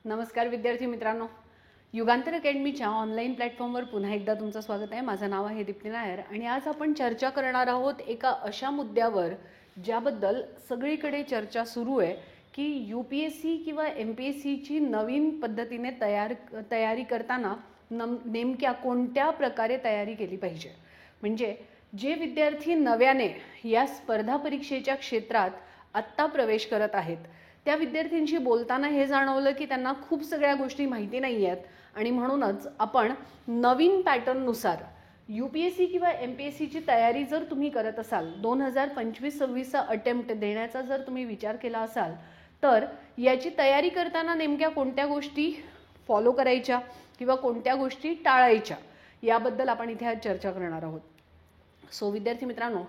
नमस्कार विद्यार्थी मित्रांनो, युगांतर अकॅडमीच्या ऑनलाईन प्लॅटफॉर्मवर पुन्हा एकदा तुमचं स्वागत आहे. माझं नाव आहे दीप्ती नायर आणि आज आपण चर्चा करणार आहोत एका अशा मुद्द्यावर ज्याबद्दल सगळीकडे चर्चा सुरू आहे की UPSC किंवा MPSCची नवीन पद्धतीने तयारी करताना नेमक्या कोणत्या प्रकारे तयारी केली पाहिजे. म्हणजे जे विद्यार्थी नव्याने या स्पर्धा परीक्षेच्या क्षेत्रात आत्ता प्रवेश करत आहेत त्या विद्यार्थ्यांशी बोलताना हे जाणवलं की त्यांना खूप सगळ्या गोष्टी माहिती नाही आहेत आणि म्हणूनच आपण नवीन पॅटर्ननुसार UPSC किंवा MPSCची तयारी जर तुम्ही करत असाल, 2025-26चा अटेम्प्ट देण्याचा जर तुम्ही विचार केला असाल तर याची तयारी करताना नेमक्या कोणत्या गोष्टी फॉलो करायच्या किंवा कोणत्या गोष्टी टाळायच्या याबद्दल आपण इथे आज चर्चा करणार आहोत. सो विद्यार्थी मित्रांनो,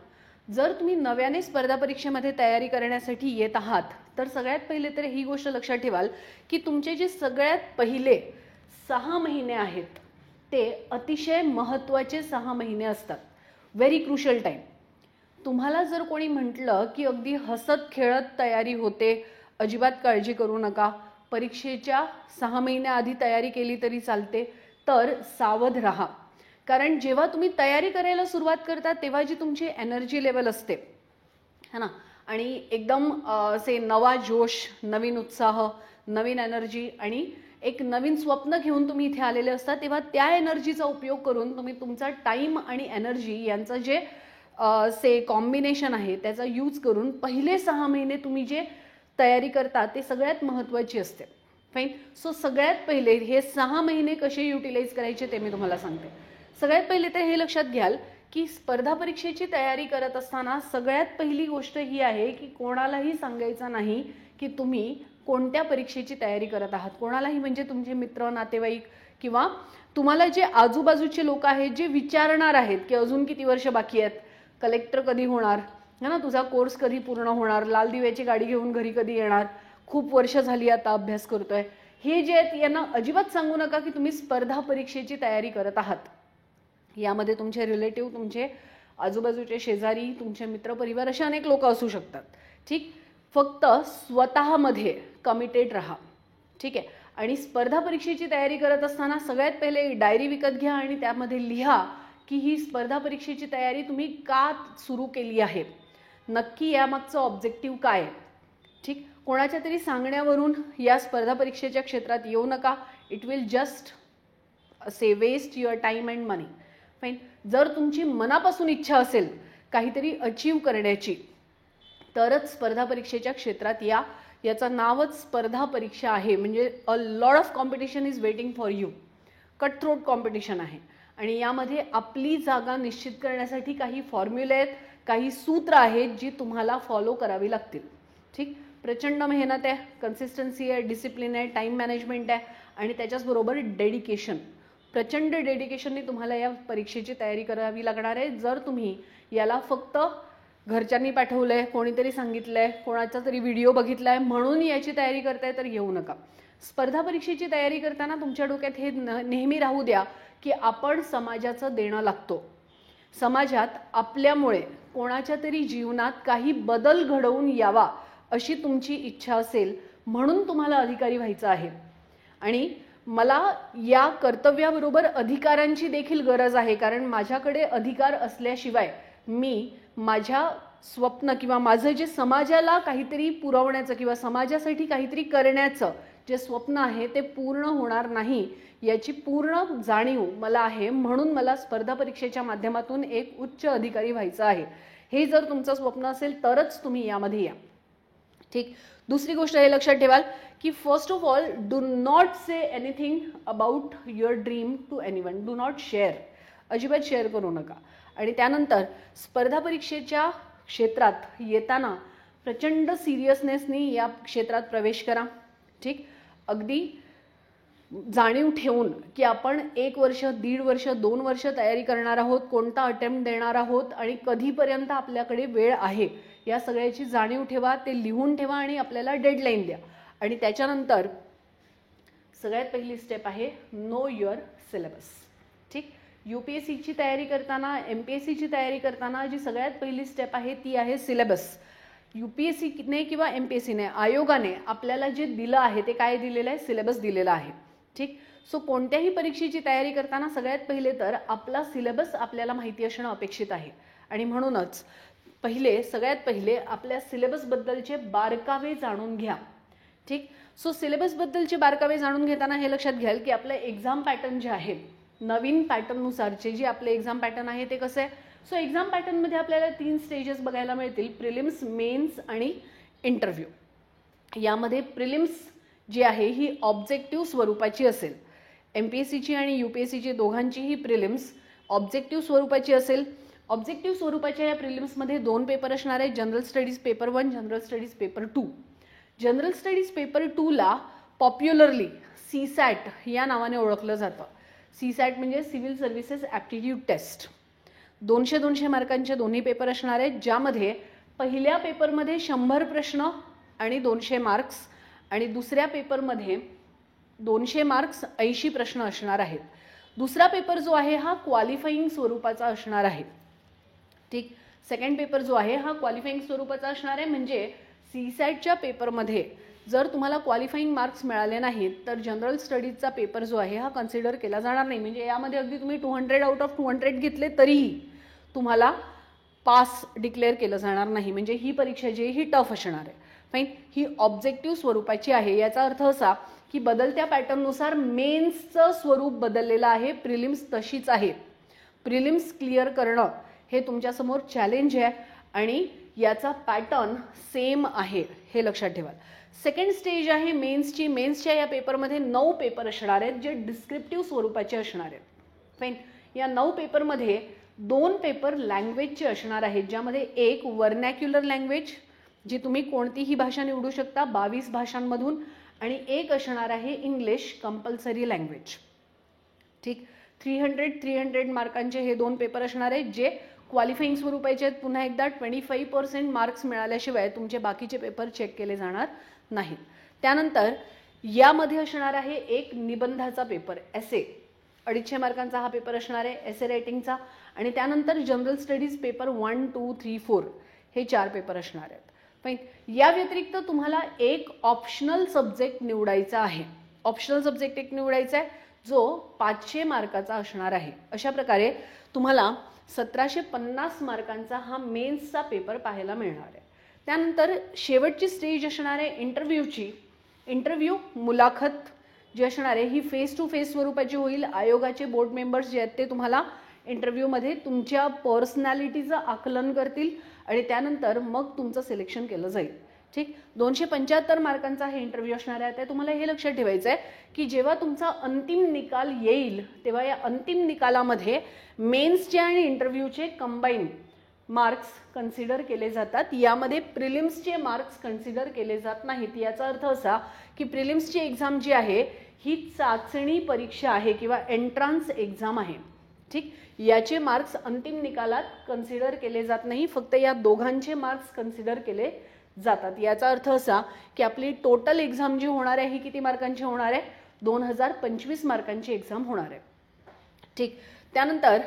जर तुम्ही नव्याने स्पर्धा परीक्षेमध्ये तयारी करण्यासाठी येत आहात तर सगळ्यात पहिले तर ही गोष्ट लक्षात ठेवाल की तुमचे जे सगळ्यात पहिले 6 महिने आहेत ते अतिशय महत्त्वाचे 6 महिने असतात. Very crucial time. तुम्हाला जर कोणी म्हटलं की अगदी हसत खेळत तयारी होते, अजिबात काळजी करू नका, परीक्षेच्या 6 महिन्याआधी तयारी केली तरी चालते, तर सावध राहा. कारण जेव्हा तुम्ही तयारी करायला सुरुवात करता तेव्हा जी तुमची एनर्जी लेवल असते है ना, आणि एकदम से नवा जोश, नवीन उत्साह, नवीन एनर्जी आणि एक नवीन स्वप्न घेऊन तुम्ही इथे आलेले असता, तेव्हा त्या एनर्जीचा उपयोग करून तुम्ही तुमचा टाईम आणि एनर्जी यांचं जे से कॉम्बिनेशन आहे त्याचा यूज करून पहिले 6 महिने तुम्ही जे तयारी करता ते सगळ्यात महत्त्वाची असते. फाईन. सो सगळ्यात पहिले हे 6 महिने कसे युटिलाइज करायचे ते मी तुम्हाला सांगते. सगळ्यात पहिले तर हे लक्षात घ्याल की स्पर्धा परीक्षेची तयारी करत असताना सगळ्यात पहिली गोष्ट ही आहे की कोणालाही सांगायचं नाही की तुम्ही कोणत्या परीक्षेची तयारी करत आहात. कोणालाही म्हणजे तुमचे मित्र, नातेवाईक किंवा तुम्हाला जे आजूबाजूचे लोक आहेत जे विचारणार आहेत की अजून किती वर्ष बाकी आहेत, कलेक्टर कधी होणार है ना, तुझा कोर्स कधी पूर्ण होणार, लाल दिव्याची गाडी घेऊन घरी कधी येणार, खूप वर्ष झाली आता अभ्यास करतोय, हे जे आहेत यांना अजिबात सांगू नका की तुम्ही स्पर्धा परीक्षेची तयारी करत आहात. यामध्ये तुमचे रिलेटिव्ह, तुमचे आजूबाजूचे शेजारी, तुमचे मित्रपरिवार असे अनेक लोक असू शकतात. ठीक. फक्त स्वतःमध्ये कमिटेड राहा. ठीक आहे. आणि स्पर्धा परीक्षेची तयारी करत असताना सगळ्यात पहिले डायरी विकत घ्या आणि त्यामध्ये लिहा की ही स्पर्धा परीक्षेची तयारी तुम्ही का सुरू केली आहे, नक्की यामागचं ऑब्जेक्टिव्ह काय आहे. ठीक. कोणाच्या तरी सांगण्यावरून या स्पर्धा परीक्षेच्या क्षेत्रात येऊ नका. It will just say waste your time and money. Fine. जर तुमची मनापासून इच्छा असेल काहीतरी अचीव करण्याची तरच स्पर्धा परीक्षेच्या क्षेत्रात या. याचं नावच स्पर्धा परीक्षा आहे. म्हणजे a lot of competition is waiting for you. Cut throat competition आहे आणि यामध्ये आपली जागा निश्चित करण्यासाठी काही फॉर्म्युले आहेत, काही सूत्र आहेत जी तुम्हाला फॉलो करावी लागतील. ठीक. प्रचंड मेहनत आहे, कन्सिस्टन्सी आहे, डिसिप्लिन आहे, टाईम मॅनेजमेंट आहे आणि त्याच्याचबरोबर डेडिकेशन. प्रचंड डेडिकेशनने तुम्हाला या परीक्षेची तयारी करावी लागणार आहे. जर तुम्ही याला फक्त घरच्यांनी पाठवलंय, कोणीतरी सांगितलंय, कोणाचा तरी व्हिडिओ बघितलाय म्हणून याची तयारी करताय तर येऊ नका. स्पर्धा परीक्षेची तयारी करताना तुमच्या डोक्यात हे नेहमी राहू द्या की आपण समाजाचं देणं लागतो. समाजात आपल्यामुळे कोणाच्या तरी जीवनात काही बदल घडवून यावा अशी तुमची इच्छा असेल म्हणून तुम्हाला अधिकारी व्हायचं आहे. आणि मला या कर्तव्याबरोबर अधिकारांची देखील गरज आहे, कारण माझ्याकडे अधिकार असल्याशिवाय मी माझ्या स्वप्न किंवा माझं जे समाजाला काहीतरी पुरवण्याचं किंवा समाजासाठी काहीतरी करण्याचं जे स्वप्न आहे ते पूर्ण होणार नाही याची पूर्ण जाणीव मला आहे. म्हणून मला स्पर्धा परीक्षेच्या माध्यमातून एक उच्च अधिकारी व्हायचं आहे. हे जर तुमचं स्वप्न असेल तरच तुम्ही यामध्ये या. ठीक. दुसरी गोष्ट हे लक्षात ठेवाल की first of all do not say anything about your dream to anyone. Do not share. अजिबात शेअर करू नका. आणि त्यानंतर स्पर्धा परीक्षेच्या क्षेत्रात येताना प्रचंड सिरियसनेसनी या क्षेत्रात प्रवेश करा. ठीक. अगदी जाणीव ठेवून की आपण 1 वर्ष, 1.5 वर्ष, 2 वर्ष तयारी करणार आहोत, कोणता अटेम्प्ट देणार आहोत आणि कधीपर्यंत आपल्याकडे वेळ आहे या सगळ्याची जाणीव ठेवा. ते लिहून ठेवा आणि आपल्याला डेडलाईन द्या. आणि त्याच्यानंतर सगळ्यात पहिली स्टेप आहे नो युअर सिलेबस. ठीक. UPSCची तयारी करताना, MPSCची तयारी करताना जी सगळ्यात पहिली स्टेप आहे ती आहे सिलेबस. UPSCने किंवा MPSCने आयोगाने आपल्याला जे दिलं आहे ते काय दिलेलं आहे, सिलेबस दिलेला आहे. ठीक. सो कोणत्याही परीक्षेची तयारी करताना सगळ्यात पहिले तर आपला सिलेबस आपल्याला माहिती असणं अपेक्षित आहे आणि म्हणूनच सगळ्यात पहिले आपल्या सिलेबसबद्दलचे बारकावे जाणून घ्या. ठीक. सो सिलेबसबद्दलचे बारकावे जाणून घेताना हे लक्षात घ्याल की आपलं एक्झाम पॅटर्न जे आहे, नवीन पॅटर्ननुसारचे जे आपले एक्झाम पॅटर्न आहे ते कसं आहे. सो एक्झाम पॅटर्नमध्ये आपल्याला 3 स्टेजेस बघायला मिळतील, प्रिलिम्स, मेन्स आणि इंटरव्ह्यू. यामध्ये प्रिलिम्स जी आहे ही ऑब्जेक्टिव्ह स्वरूपाची असेल. MPSCची आणि UPSCची दोघांचीही प्रिलिम्स ऑब्जेक्टिव्ह स्वरूपाची असेल. ऑब्जेक्टिव्ह स्वरूपाच्या या प्रिलिम्समध्ये 2 पेपर असणार आहेत, general studies paper 1, general studies paper 2. General studies paper 2 ला पॉप्युलरली CSAT या नावाने ओळखलं जातं. CSAT म्हणजे सिव्हिल सर्व्हिसेस ॲप्टिट्यूड टेस्ट. 200 मार्कांचे दोन्ही पेपर असणार आहेत, ज्यामध्ये पहिल्या पेपरमध्ये 100 प्रश्न आणि 200 मार्क्स आणि दुसऱ्या पेपरमध्ये 200 मार्क्स 80 प्रश्न असणार आहेत. दुसरा पेपर जो आहे हा क्वालिफाईंग स्वरूपाचा असणार आहे. ठीक. सेकंड पेपर जो आहे हा क्वालिफाईंग स्वरूपाचा असणार आहे. म्हणजे CSATच्या पेपरमध्ये जर तुम्हाला क्वालिफाईंग मार्क्स मिळाले नाहीत तर जनरल स्टडीजचा पेपर जो आहे हा कन्सिडर केला जाणार नाही. म्हणजे यामध्ये अगदी तुम्ही 200 आउट ऑफ 200 घेतले तरीही तुम्हाला पास डिक्लेअर केलं जाणार नाही. म्हणजे ही परीक्षा जी आहे ही टफ असणार आहे. फाईन. ही ऑब्जेक्टिव्ह स्वरूपाची आहे. याचा अर्थ असा की बदलत्या पॅटर्ननुसार मेन्सचं स्वरूप बदललेलं आहे, प्रिलिम्स तशीच आहे. प्रिलिम्स क्लिअर करणं हे तुमच्यासमोर चॅलेंज आहे आणि याचा पॅटर्न सेम आहे, हे लक्षात ठेवा. सेकंड स्टेज आहे मेन्सची. मेन्सच्या या पेपरमध्ये 9 पेपर असणार आहेत, जे डिस्क्रिप्टिव्ह स्वरूपाचे असणार आहेत. फाईन. या 9 पेपरमध्ये 2 पेपर लँग्वेजचे असणार आहेत, ज्यामध्ये एक व्हर्नॅक्युलर लँग्वेज, जी तुम्ही कोणतीही भाषा निवडू शकता 22 भाषांमधून, आणि एक असणार आहे इंग्लिश कंपल्सरी लँग्वेज. ठीक. 300 मार्कांचे हे 2 पेपर असणार आहेत, जे क्वालिफाईंग स्वरूपाचे आहेत. पुन्हा एकदा 25% मार्क्स मिळाल्याशिवाय तुमचे बाकीचे पेपर चेक केले जाणार नाहीत. त्यानंतर यामध्ये असणार आहे एक निबंधाचा पेपर, एसे. 250 मार्कांचा हा पेपर असणार आहे एसे रायटिंगचा. आणि त्यानंतर जनरल स्टडीज पेपर 1, 2, 3, 4 हे 4 पेपर असणार आहेत. फाईन. या व्यतिरिक्त तुम्हाला एक ऑप्शनल सब्जेक्ट निवडायचा आहे. ऑप्शनल सब्जेक्ट एक निवडायचा आहे जो 500 मार्काचा असणार आहे. अशा प्रकारे तुम्हाला 1750 मार्कांचा हा मेन्सचा पेपर पाहायला मिळणार आहे. त्यानंतर शेवटची स्टेज असणार आहे इंटरव्ह्यूची. इंटरव्ह्यू मुलाखत जी असणार आहे ही फेस टू फेस स्वरूपाची होईल. आयोगाचे बोर्ड मेंबर्स जे आहेत ते तुम्हाला इंटरव्ह्यूमध्ये तुमच्या पर्सनॅलिटीचं आकलन करतील आणि त्यानंतर मग तुमचं सिलेक्शन केलं जाईल. ठीक. 275 मार्कांचा हे इंटरव्ह्यू असणार आहे. आता तुम्हाला हे लक्षात ठेवायचं आहे की जेव्हा तुमचा अंतिम निकाल येईल तेव्हा या अंतिम निकालामध्ये मेन्सचे आणि इंटरव्ह्यूचे कंबाईन मार्क्स कन्सिडर केले जातात. यामध्ये प्रिलिम्सचे मार्क्स कन्सिडर केले जात नाहीत. याचा अर्थ असा की प्रिलिम्सची एक्झाम जी आहे ही चाचणी परीक्षा आहे किंवा एंट्रन्स एक्झाम आहे. ठीक. याचे मार्क्स अंतिम निकालात कन्सिडर केले जात नाही, फक्त या दोघांचे मार्क्स कन्सिडर केले जातात. याचा अर्थ असा की आपली टोटल एक्झाम जी होणार आहे ही किती मार्कांची होणार आहे, 2025 मार्कांची एक्झाम होणार आहे. ठीक. त्यानंतर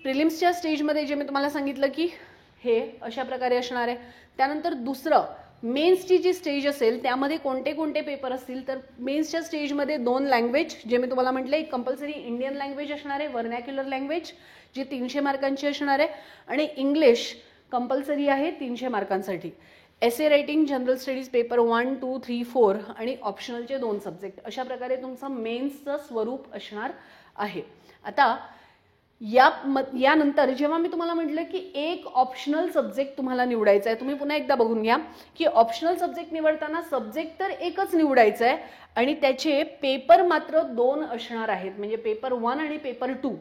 प्रिलिम्सच्या स्टेजमध्ये जे मी तुम्हाला सांगितलं की हे अशा प्रकारे असणार आहे. त्यानंतर दुसरं मेन्सची जी स्टेज असेल त्यामध्ये कोणते कोणते पेपर असतील तर मेन्सच्या स्टेजमध्ये 2 लँग्वेज जे मी तुम्हाला म्हटलं, एक कंपल्सरी इंडियन लँग्वेज असणार आहे, व्हर्नॅक्युलर लँग्वेज जी 300 मार्कांची असणार आहे, आणि इंग्लिश कंपल्सरी आहे 300 मार्कांसाठी. Essay writing, general studies paper 1, 2, 3, 4 आणि ऑप्शनलचे 2 सब्जेक्ट. अशा प्रकारे तुमचं मेन्सचं स्वरूप असणार आहे. आता यानंतर जेव्हा मी तुम्हाला म्हटलं की एक ऑप्शनल सब्जेक्ट तुम्हाला निवडायचा आहे, तुम्ही पुन्हा एकदा बघून घ्या की ऑप्शनल सब्जेक्ट निवडताना सब्जेक्ट तर एकच निवडायचा आहे आणि त्याचे पेपर मात्र 2 असणार आहेत. म्हणजे पेपर 1 आणि पेपर 2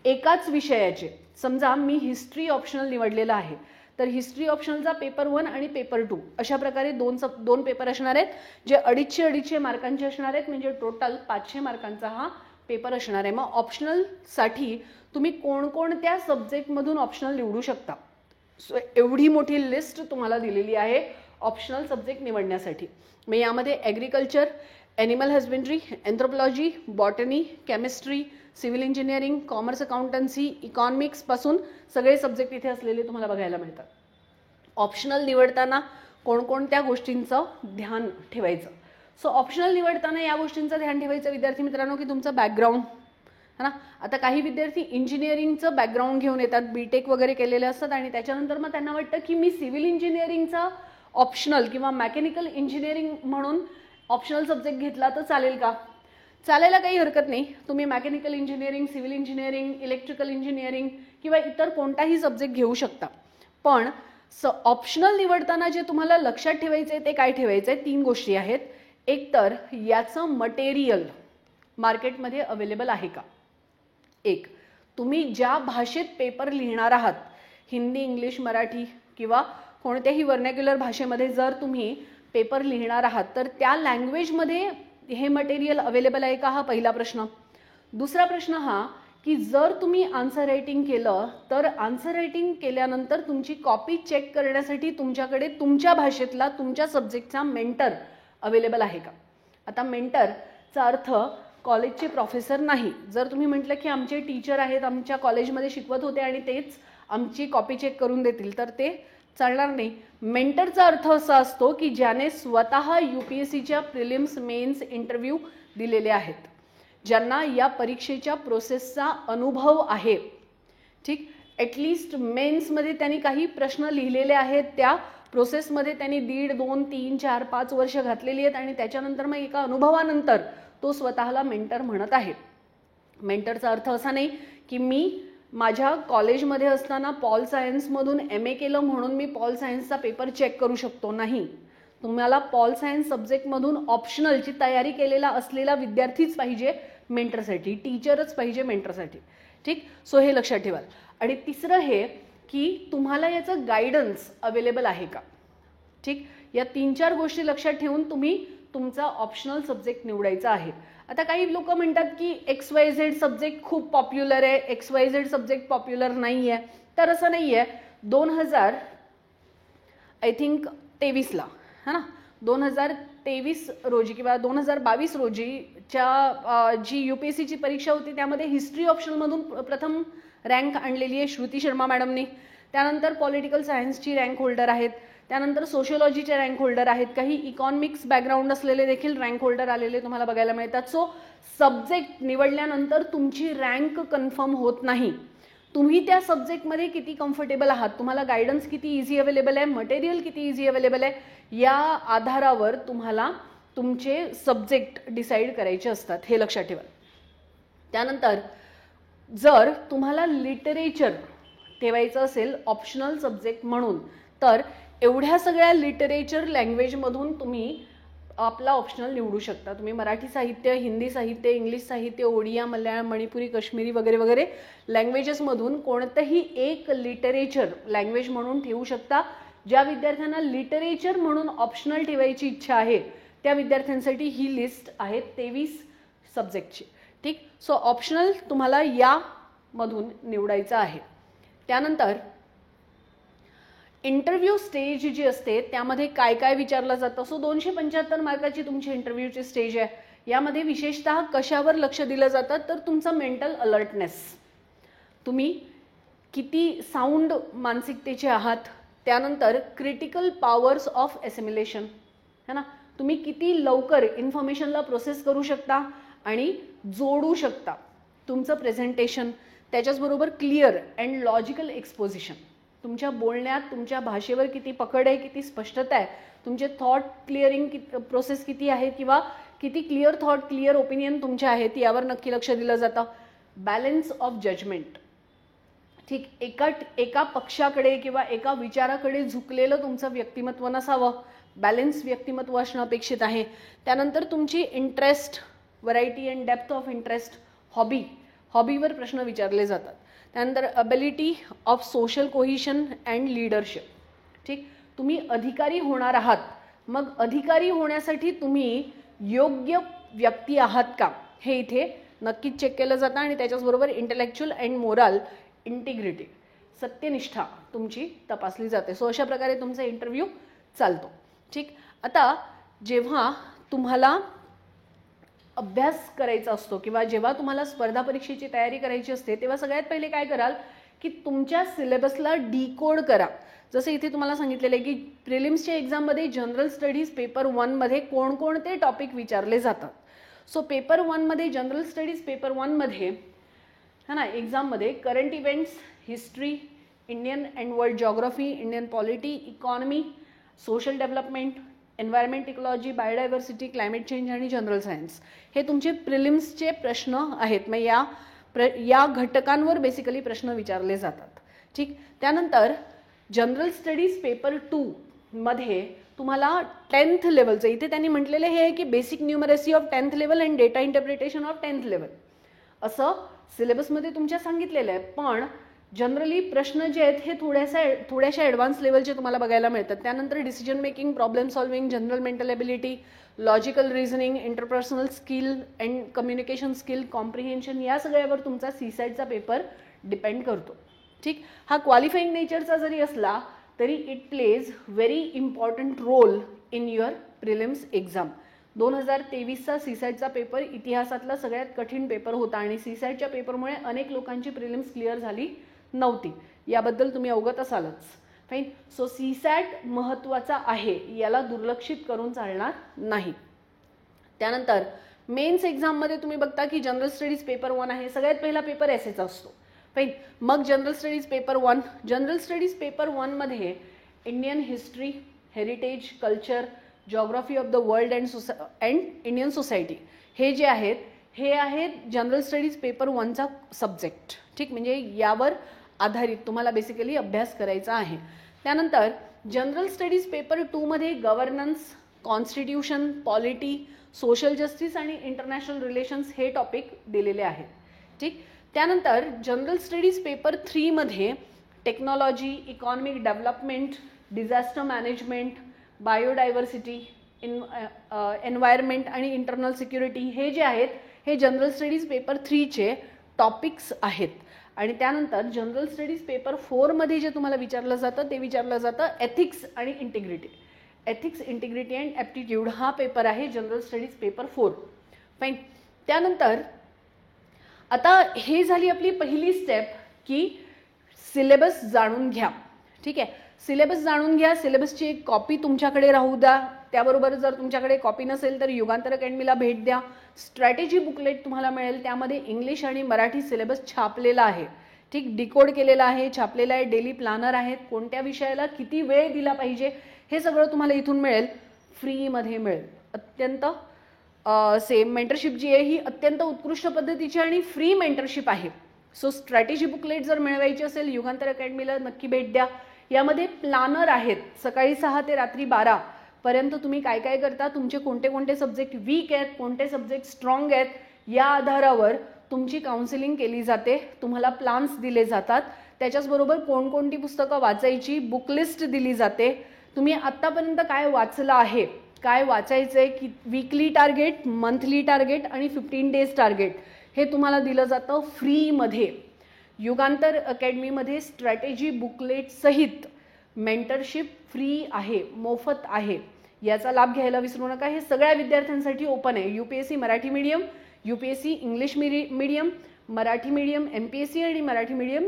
एकाच विषयाचे. समजा मी हिस्ट्री ऑप्शनल निवडलेला आहे तर हिस्ट्री ऑप्शनलचा पेपर 1 आणि पेपर 2 अशा प्रकारे 2 पेपर असणार आहेत, जे 250 मार्कांचे असणार आहेत. म्हणजे टोटल 500 मार्कांचा हा पेपर असणार आहे. मग ऑप्शनलसाठी तुम्ही कोणकोणत्या सब्जेक्टमधून ऑप्शनल निवडू शकता. सो एवढी मोठी लिस्ट तुम्हाला दिलेली आहे ऑप्शनल सब्जेक्ट निवडण्यासाठी. मग यामध्ये agriculture, animal husbandry, anthropology, botany, chemistry, civil engineering, commerce accountancy, economics पासून सगळे सब्जेक्ट इथे असलेले तुम्हाला बघायला मिळतात. ऑप्शनल निवडताना कोणकोणत्या गोष्टींचं ध्यान ठेवायचं. सो ऑप्शनल निवडताना या गोष्टींचं ध्यान ठेवायचं विद्यार्थी मित्रांनो की तुमचं बॅकग्राऊंड है ना. आता काही विद्यार्थी इंजिनिअरिंगचं बॅकग्राऊंड घेऊन येतात, बीटेक वगैरे केलेले असतात आणि त्याच्यानंतर मग त्यांना वाटतं की मी सिव्हिल इंजिनिअरिंगचा ऑप्शनल किंवा मेकॅनिकल इंजिनिअरिंग म्हणून ऑप्शनल सब्जेक्ट घेतला तर चालेल का. चालायला काही हरकत नाही. तुम्ही mechanical engineering, civil engineering, electrical engineering किंवा इतर कोणताही सब्जेक्ट घेऊ शकता. पण ऑप्शनल निवडताना जे तुम्हाला लक्षात ठेवायचं आहे ते काय ठेवायचं आहे, 3 गोष्टी आहेत. एक तर याचं मटेरियल मार्केटमध्ये अवेलेबल आहे का. एक, तुम्ही ज्या भाषेत पेपर लिहिणार आहात, हिंदी, इंग्लिश, मराठी किंवा कोणत्याही व्हर्नॅक्युलर भाषेमध्ये जर तुम्ही पेपर लिहिणार आहात तर त्या लँग्वेजमध्ये हे मटेरियल अवेलेबल आहे का, हा पहिला प्रश्न. दुसरा प्रश्न हा की जर तुम्ही आन्सर रायटिंग केलं तर आन्सर रायटिंग केल्यानंतर तुमची कॉपी चेक करण्यासाठी तुमच्याकडे तुमच्या भाषेतला तुमच्या सब्जेक्टचा मेंटर अवेलेबल आहे का. आता मेंटरचा अर्थ कॉलेजचे प्रोफेसर नाही. जर तुम्ही म्हटलं की आमचे टीचर आहेत, आमच्या कॉलेजमध्ये शिकवत होते आणि तेच आमची कॉपी चेक करून देतील तर ते चालणार नाही. मेंटरचा अर्थ असा असतो की ज्याने स्वतः UPSCच्या प्रिलिम्स, मेन्स, इंटरव्ह्यू दिलेले आहेत, ज्यांना या परीक्षेच्या प्रोसेसचा अनुभव आहे. ठीक, ॲटलिस्ट मेन्समध्ये त्यांनी काही प्रश्न लिहिलेले आहेत, त्या प्रोसेसमध्ये त्यांनी 1.5, 2, 3, 4, 5 वर्ष घातलेली आहेत आणि त्याच्यानंतर मग एका अनुभवानंतर तो स्वतःला मेंटर म्हणत आहे. मेंटरचा अर्थ असा नाही की मी माझ्या कॉलेजमध्ये असताना पॉल सायन्समधून MA केलं म्हणून मी पॉल सायन्सचा पेपर चेक करू शकतो. नाही, तुम्हाला पॉल सायन्स सब्जेक्टमधून ऑप्शनलची तयारी केलेला असलेला विद्यार्थीच पाहिजे मेंटरसाठी, टीचरच पाहिजे मेंटरसाठी. ठीक, सो हे लक्षात ठेवाल. आणि तिसरं हे की तुम्हाला याचं गायडन्स अवेलेबल आहे का. ठीक, या 3-4 गोष्टी लक्षात ठेवून तुम्ही तुमचा ऑप्शनल सब्जेक्ट निवडायचा आहे. आता काही लोक म्हणतात की XYZ सब्जेक्ट खूप पॉप्युलर आहे, XYZ सब्जेक्ट पॉप्युलर नाही आहे. तर असं नाही आहे. 2023ला है ना, 2023 रोजी किंवा 2022 रोजीच्या जी UPSCची परीक्षा होती त्यामध्ये हिस्ट्री ऑप्शनमधून प्रथम रँक आणलेली आहे श्रुती शर्मा मॅडमनी. त्यानंतर पॉलिटिकल सायन्सची रँक होल्डर आहेत, त्यानंतर सोशियोलॉजीचे रँक होल्डर आहेत, काही इकॉनॉमिक्स बॅकग्राऊंड असलेले देखील रँक होल्डर आलेले तुम्हाला बघायला मिळतात. सो सब्जेक्ट निवडल्यानंतर तुमची रँक कन्फर्म होत नाही. तुम्ही त्या सब्जेक्टमध्ये किती कम्फर्टेबल आहात, तुम्हाला गायडन्स किती इझी अवेलेबल आहे, मटेरियल किती इझी अवेलेबल आहे, या आधारावर तुम्हाला तुमचे सब्जेक्ट डिसाईड करायचे असतात. हे लक्षात ठेवा. त्यानंतर जर तुम्हाला लिटरेचर ठेवायचं असेल ऑप्शनल सब्जेक्ट म्हणून तर एवढ्या सगळ्या लिटरेचर लँग्वेजमधून तुम्ही आपला ऑप्शनल निवडू शकता. तुम्ही मराठी साहित्य, हिंदी साहित्य, इंग्लिश साहित्य, ओडिया, मल्याळम, मणिपुरी, काश्मीरी वगैरे वगैरे लँग्वेजेसमधून कोणतंही एक लिटरेचर लँग्वेज म्हणून ठेवू शकता. ज्या विद्यार्थ्यांना लिटरेचर म्हणून ऑप्शनल ठेवायची इच्छा आहे त्या विद्यार्थ्यांसाठी ही लिस्ट आहे 23 सब्जेक्टची. ठीक, सो ऑप्शनल तुम्हाला यामधून निवडायचं आहे. त्यानंतर इंटरव्ह्यू स्टेज जी असते त्यामध्ये काय काय विचारलं जातं. सो 275 मार्काची तुमची इंटरव्ह्यूची स्टेज आहे. यामध्ये विशेषतः कशावर लक्ष दिलं जातं तर तुमचा मेंटल अलर्टनेस, तुम्ही किती साऊंड मानसिकतेचे आहात. त्यानंतर क्रिटिकल पॉवर्स ऑफ एसिमिलेशन है ना, तुम्ही किती लवकर इन्फॉर्मेशनला प्रोसेस करू शकता आणि जोडू शकता. तुमचं प्रेझेंटेशन, त्याच्याचबरोबर क्लिअर अँड लॉजिकल एक्सपोजिशन, तुमच्या बोलण्यात तुमच्या भाषेवर किती पकड आहे, किती स्पष्टता आहे, तुमचे थॉट क्लिअरिंग प्रोसेस किती आहे किंवा किती क्लिअर थॉट, क्लिअर ओपिनियन तुमचे आहेत यावर नक्की लक्ष दिलं जातं. बॅलन्स ऑफ जजमेंट, ठीक, एका पक्षाकडे किंवा एका विचाराकडे झुकलेलं तुमचं व्यक्तिमत्व नसावं, बॅलन्स व्यक्तिमत्व असणं अपेक्षित आहे. त्यानंतर तुमची interest, variety and depth of interest, हॉबीवर प्रश्न विचारले जातात. त्यानंतर ability of social cohesion and leadership. ठीक, तुम्ही अधिकारी होणार आहात, मग अधिकारी होण्यासाठी तुम्ही योग्य व्यक्ती आहात का हे इथे नक्कीच चेक केलं जातं. आणि त्याच्याचबरोबर इंटेलेक्च्युअल अँड मोरल इंटिग्रिटी, सत्यनिष्ठा तुमची तपासली जाते. सो अशा प्रकारे तुमचा इंटरव्ह्यू चालतो. ठीक, आता जेव्हा तुम्हाला अभ्यास करायचा असतो किंवा जेव्हा तुम्हाला स्पर्धा परीक्षेची तयारी करायची असते तेव्हा सगळ्यात पहिले काय कराल की तुमच्या सिलेबसला डिकोड करा. जसं इथे तुम्हाला सांगितलेलं आहे की प्रिलिम्सच्या एक्झाममध्ये जनरल स्टडीज पेपर 1 मध्ये कोणकोणते टॉपिक विचारले जातात. सो पेपर 1 मध्ये जनरल स्टडीज पेपर 1 मध्ये है ना एक्झाममध्ये current events, history, Indian and world geography, Indian polity, economy, social development, environment, ecology, biodiversity, climate change आणि जनरल सायन्स हे तुमचे प्रिलिम्सचे प्रश्न आहेत. मग या घटकांवर बेसिकली प्रश्न विचारले जातात. ठीक. त्यानंतर जनरल स्टडीज पेपर 2 मध्ये तुम्हाला 10th लेवलचं, इथे त्यांनी म्हटलेलं हे आहे की basic numeracy of 10th level and data interpretation of 10th level असं सिलेबसमध्ये तुमच्या सांगितलेलं आहे. पण जनरली प्रश्न जे आहेत हे थोड्याशा ॲडव्हान्स लेवलचे तुम्हाला बघायला मिळतात. त्यानंतर decision making, problem solving, general mental ability, logical reasoning, interpersonal skill and communication skill, comprehension या सगळ्यावर तुमचा सीसॅटचा पेपर डिपेंड करतो. ठीक. हा क्वालिफाईंग नेचरचा जरी असला तरी it plays very important role in your prelims exam. 2023चा सीसॅटचा पेपर इतिहासातला सगळ्यात कठीण पेपर होता आणि सीसॅटच्या पेपरमुळे अनेक लोकांची प्रिलिम्स क्लिअर झाली नव्हती. याबद्दल तुम्ही अवगत असालच. फाईन. सो सीसॅट महत्त्वाचा आहे, याला दुर्लक्षित करून चालणार नाही. त्यानंतर मेन्स एक्झाममध्ये तुम्ही बघता की जनरल स्टडीज पेपर 1 आहे. सगळ्यात पहिला पेपर एसेचा असतो. फाईन. मग general studies paper 1. General studies paper 1 मध्ये Indian history, heritage, culture, geography of the world and Indian society हे जे आहेत हे आहेत जनरल स्टडीज पेपर 1चा सब्जेक्ट. ठीक. म्हणजे यावर आधारित तुम्हाला बेसिकली अभ्यास करायचा आहे. त्यानंतर जनरल स्टडीज पेपर 2 मध्ये governance, constitution, polity, social justice आणि इंटरनॅशनल रिलेशन्स हे टॉपिक दिलेले आहेत. ठीक. त्यानंतर जनरल स्टडीज पेपर 3 मध्ये technology, economic development, disaster management, biodiversity, environment आणि इंटरनल सिक्युरिटी हे जे आहेत हे जनरल स्टडीज पेपर 3चे टॉपिक्स आहेत. आणि त्यानंतर जनरल स्टडीज पेपर 4 मध्ये जे तुम्हाला विचारलं जातं ते विचारलं जातं एथिक्स आणि integrity. Ethics, integrity and aptitude हा पेपर आहे जनरल स्टडीज पेपर 4. फाईन. त्यानंतर आता हे झाली आपली पहिली स्टेप की सिलेबस जाणून घ्या. ठीक आहे. सिलेबस जाणून घ्या. सिलेबसची एक कॉपी तुमच्याकडे राहू द्या. त्याबरोबर जर तुमच्याकडे कॉपी नसेल तर युगांतर अकॅडमीला भेट द्या. स्ट्रॅटेजी बुकलेट तुम्हाला मिळेल. त्यामध्ये इंग्लिश आणि मराठी सिलेबस छापलेला आहे. ठीक. डिकोड केलेला आहे, छापलेला आहे. डेली प्लॅनर आहेत. कोणत्या विषयाला किती वेळ दिला पाहिजे हे सगळं तुम्हाला इथून मिळेल. फ्रीमध्ये मिळेल. अत्यंत सेम मेंटरशिप जी आहे ही अत्यंत उत्कृष्ट पद्धतीची आणि फ्री मेंटरशिप आहे. सो स्ट्रॅटेजी बुकलेट जर मिळवायची असेल युगांतर अकॅडमीला नक्की भेट द्या. यामध्ये प्लॅनर आहेत. सकाळी 6 ते रात्री 12 पर्यंत तुम्ही काय काय करता, तुमचे कोणते कोणते सब्जेक्ट वीक आहेत, कोणते सब्जेक्ट स्ट्रॉंग आहेत, या आधारावर तुमची काउन्सिलिंग केली जाते. तुम्हाला प्लान्स दिले जातात. त्याच्याचबरोबर कोणकोणती पुस्तकं वाचायची, बुकलिस्ट दिली जाते. तुम्ही आत्तापर्यंत काय वाचलं आहे, काय वाचायचं आहे, की वीकली टार्गेट, मंथली टार्गेट आणि 15 डेज टार्गेट हे तुम्हाला दिलं जातं फ्रीमध्ये. युगांतर अकॅडमीमध्ये स्ट्रॅटेजी बुकलेट सहित मेंटरशिप फ्री आहे, मोफत आहे. याचा लाभ घ्यायला विसरू नका. हे सगळ्या विद्यार्थ्यांसाठी ओपन आहे. UPSC Marathi medium, UPSC English medium, Marathi medium MPSC आणि Marathi medium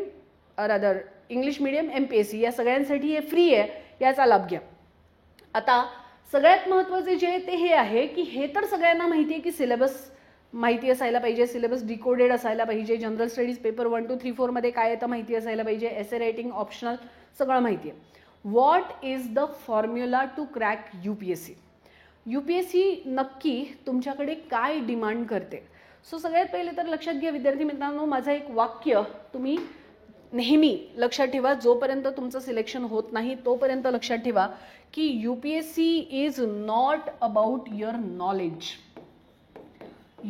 other English medium MPSC या सगळ्यांसाठी हे फ्री आहे. याचा लाभ घ्या. आता सगळ्यात महत्त्वाचे जे ते हे आहे की हे तर सगळ्यांना माहिती आहे की सिलेबस माहिती असायला पाहिजे, सिलेबस डिकोडेड असायला पाहिजे, जनरल स्टडीज पेपर 1, 2, 3, 4 मध्ये काय येतं माहिती असायला पाहिजे, एसे रायटिंग ऑप्शनल सगळं माहिती आहे. What is the formula to crack UPSC? UPSC नक्की तुमच्याकडे काय डिमांड करते? सो सगळ्यात पहिले तर लक्षात घ्या विद्यार्थी मित्रांनो, माझं एक वाक्य तुम्ही नेहमी लक्षात ठेवा. जोपर्यंत तुमचं सिलेक्शन होत नाही तोपर्यंत लक्षात ठेवा की UPSC is not about your knowledge.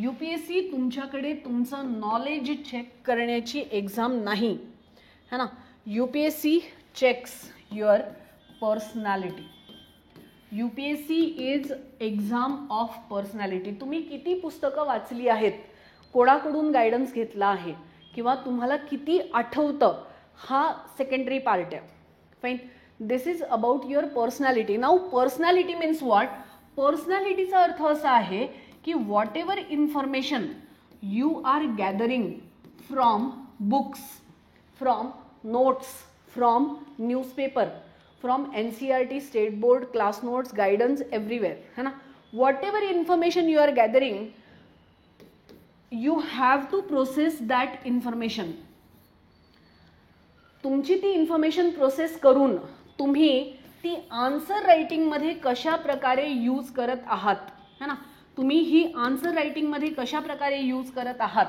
UPSC तुमच्याकडे तुमचं नॉलेज चेक करण्याची एक्झाम नाही, है ना. UPSC checks your personality. UPSC is exam of personality. तुम्ही किती पुस्तकं वाचली आहेत, कोणाकडून गायडन्स घेतला आहे किंवा तुम्हाला किती आठवतं हा सेकंडरी पार्ट आहे. Fine. This is about your personality. Now personality means what? पर्सनॅलिटीचा अर्थ असा आहे की what ever information you are gathering from books, from notes, from newspaper, from NCERT, state board, class notes, guidance, everywhere, है ना. What ever information you are gathering, you have to process that information. तुमची ती information process करून तुम्ही ती answer रायटिंगमध्ये कशा प्रकारे use करत आहात, है ना. तुम्ही ही आन्सर रायटिंगमध्ये कशा प्रकारे यूज करत आहात,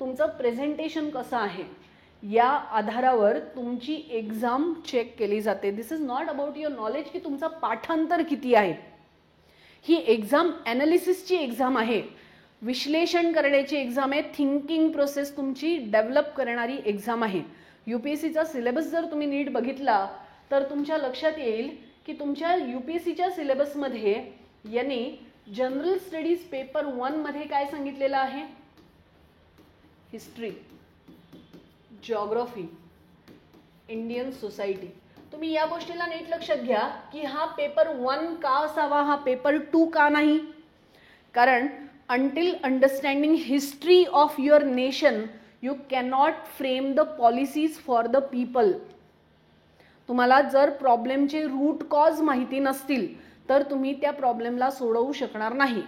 तुमचं प्रेझेंटेशन कसं आहे, या आधारावर तुमची एक्झाम चेक केली जाते. This is not about your knowledge की तुमचं पाठांतर किती आहे. ही एक्झाम ॲनालिसिसची एक्झाम आहे, विश्लेषण करण्याची एक्झाम आहे, थिंकिंग प्रोसेस तुमची डेव्हलप करणारी एक्झाम आहे. UPSCचा सिलेबस जर तुम्ही नीट बघितला तर तुमच्या लक्षात येईल की तुमच्या UPSCच्या सिलेबसमध्ये यांनी जनरल स्टडीज पेपर 1 मध्ये काय सांगितलेलं आहे, हिस्ट्री, जिओग्राफी, इंडियन सोसायटी. तुम्ही या गोष्टीला नीट लक्षात घ्या की हा पेपर 1 का असावा, हा पेपर 2 का नाही. कारण until understanding history of your nation you cannot frame the policies for the people. तुम्हाला जर प्रॉब्लेमचे रूट कॉज माहिती नसतील तर तुम्ही त्या प्रॉब्लेमला सोडवू शकणार नाही.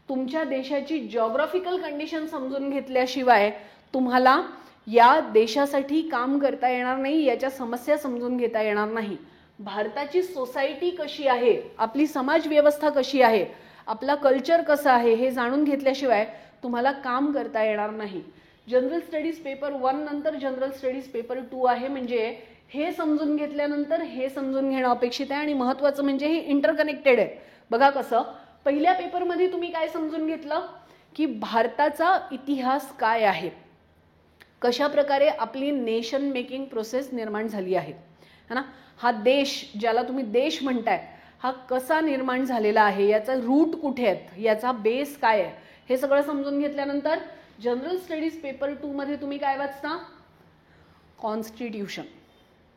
तुमच्या देशाची जिओग्राफिकल कंडिशन समजून घेतल्याशिवाय तुम्हाला या देशासाठी काम करता येणार नाही, याच्या समस्या समजून घेता येणार नाही. भारताची सोसायटी कशी आहे, आपली समाज व्यवस्था कशी आहे, आपला कल्चर कसं आहे हे जाणून घेतल्याशिवाय तुम्हाला काम करता येणार नाही. जनरल स्टडीज पेपर 1 नंतर जनरल स्टडीज पेपर 2 आहे, म्हणजे हे समजून घेतल्यानंतर हे समजून घेणं अपेक्षित आहे. आणि महत्त्वाचं म्हणजे हे इंटरकनेक्टेड आहे. बघा कसं, पहिल्या पेपरमध्ये तुम्ही काय समजून घेतलं की भारताचा इतिहास काय आहे, कशा प्रकारे आपली नेशन मेकिंग प्रोसेस निर्माण झाली आहे, है ना. हा देश ज्याला तुम्ही देश म्हणताय हा कसा निर्माण झालेला आहे, याचा रूट कुठे आहेत, याचा बेस काय आहे, हे सगळं समजून घेतल्यानंतर जनरल स्टडीज पेपर 2 मध्ये तुम्ही काय वाचता, कॉन्स्टिट्यूशन.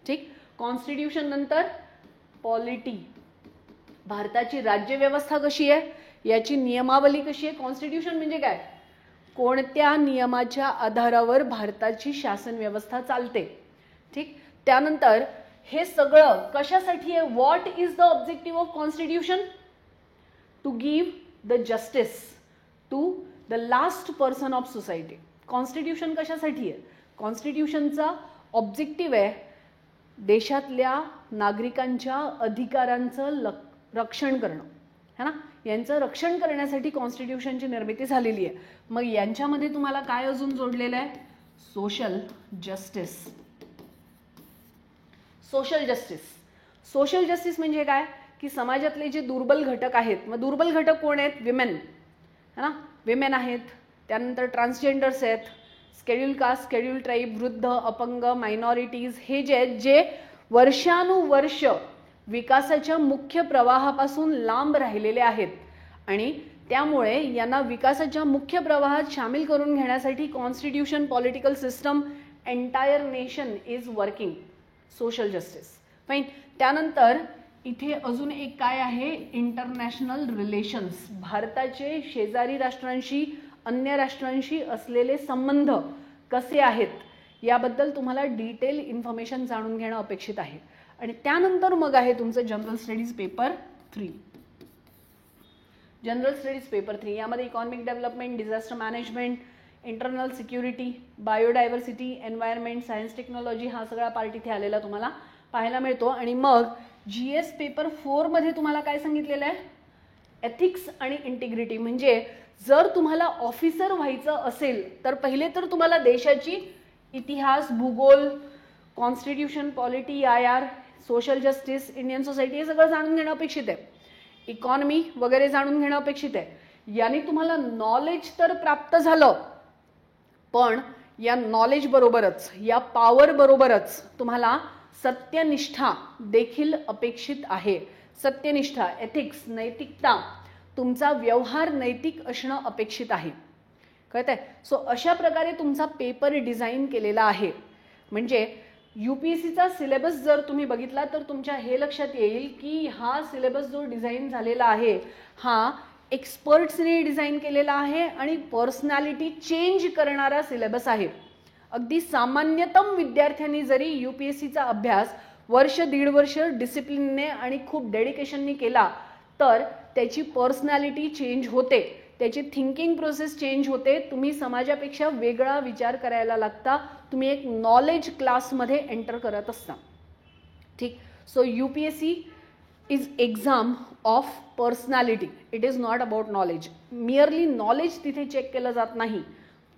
ठीक, कॉन्स्टिट्यूशन नंतर पॉलिटी, भारताची राज्यव्यवस्था कशी आहे, याची नियमावली कशी आहे. कॉन्स्टिट्यूशन म्हणजे काय, कोणत्या नियमाच्या आधारावर भारताची शासन व्यवस्था चालते. ठीक, त्यानंतर हे सगळं कशासाठी आहे, what is the objective of constitution, to give the justice to the last person of society. Constitution कशासाठी आहे, कॉन्स्टिट्यूशनचा ऑब्जेक्टिव्ह आहे देशातल्या नागरिकांच्या अधिकारांचं रक्षण करणं, है ना. यांचं रक्षण करण्यासाठी कॉन्स्टिट्यूशनची निर्मिती झालेली आहे. मग यांच्यामध्ये तुम्हाला काय अजून जोडलेलं आहे, social justice. Social justice, social justice म्हणजे काय की समाजातले जे दुर्बल घटक आहेत, मग दुर्बल घटक कोण आहेत, विमेन, है ना, विमेन आहेत. त्यानंतर ट्रान्सजेंडर्स आहेत, स्केड्यूल कास्ट, स्केड्यूल ट्राईब, वृद्ध, अपंग, मायनॉरिटीज, हे जे आहेत जे वर्षानुवर्ष विकासाच्या मुख्य प्रवाहापासून लांब राहिलेले आहेत आणि त्यामुळे यांना विकासाच्या मुख्य प्रवाहात सामील करून घेण्यासाठी constitution, political system, entire nation is working. Social justice, fine. त्यानंतर इथे अजून एक काय आहे, इंटरनॅशनल रिलेशन्स. भारताचे शेजारी राष्ट्रांशी, अन्य राष्ट्रांशी असलेले संबंध कसे आहेत याबद्दल तुम्हाला डिटेल इन्फॉर्मेशन जाणून घेणं अपेक्षित आहे. आणि त्यानंतर मग आहे तुमचं general studies paper 3. General studies paper 3 यामध्ये economic development, disaster management, internal security, biodiversity, environment, science, technology हा सगळा पार्ट इथे आलेला तुम्हाला पाहायला मिळतो. आणि मग GS पेपर 4 मध्ये तुम्हाला काय सांगितलेलं आहे, एथिक्स आणि इंटिग्रिटी. म्हणजे जर तुम्हाला ऑफिसर व्हायचं असेल तर पहिले तर तुम्हाला देशाची इतिहास, भूगोल, constitution, polity, IR, social justice, Indian society हे सगळं जाणून घेणं अपेक्षित आहे. इकॉनॉमी वगैरे जाणून घेणं अपेक्षित आहे. याने तुम्हाला नॉलेज तर प्राप्त झालं, पण या नॉलेज बरोबरच, या पॉवर बरोबरच तुम्हाला सत्यनिष्ठा देखील अपेक्षित आहे. सत्यनिष्ठा, एथिक्स, नैतिकता, तुमचा व्यवहार नैतिक असणं अपेक्षित आहे. कळतंय. सो अशा प्रकारे तुमचा पेपर डिझाईन केलेला आहे. म्हणजे UPSCचा सिलेबस जर तुम्ही बघितला तर तुमच्या हे लक्षात येईल की हा सिलेबस जो डिझाईन झालेला आहे हा एक्सपर्ट्सने डिझाईन केलेला आहे आणि पर्सनॅलिटी चेंज करणारा सिलेबस आहे. अगदी सामान्यतम विद्यार्थ्यांनी जरी UPSCचा अभ्यास वर्ष दीड वर्ष डिसिप्लिनने आणि खूप डेडिकेशनने केला तर त्याची पर्सनॅलिटी चेंज होते, त्याची थिंकिंग प्रोसेस चेंज होते, तुम्ही समाजापेक्षा वेगळा विचार करायला लागता, तुम्ही एक नॉलेज क्लासमध्ये एंटर करत असता. ठीक. So UPSC is exam of personality. It is not about knowledge. Merely knowledge तिथे चेक केलं जात नाही,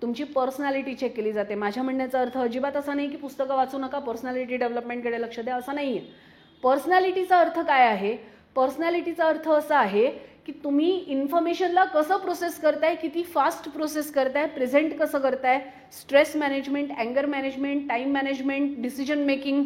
तुमची पर्सनॅलिटी चेक केली जाते. माझ्या म्हणण्याचा अर्थ अजिबात असा नाही की पुस्तकं वाचू नका, पर्सनॅलिटी डेव्हलपमेंटकडे लक्ष द्या, असं नाही आहे. पर्सनॅलिटीचा अर्थ काय आहे? पर्सनॅलिटीचा अर्थ असा आहे की तुम्ही इन्फॉर्मेशनला कसं प्रोसेस करताय, किती फास्ट प्रोसेस करताय, प्रेझेंट कसं करताय, स्ट्रेस मॅनेजमेंट, अँगर management, time management, decision making,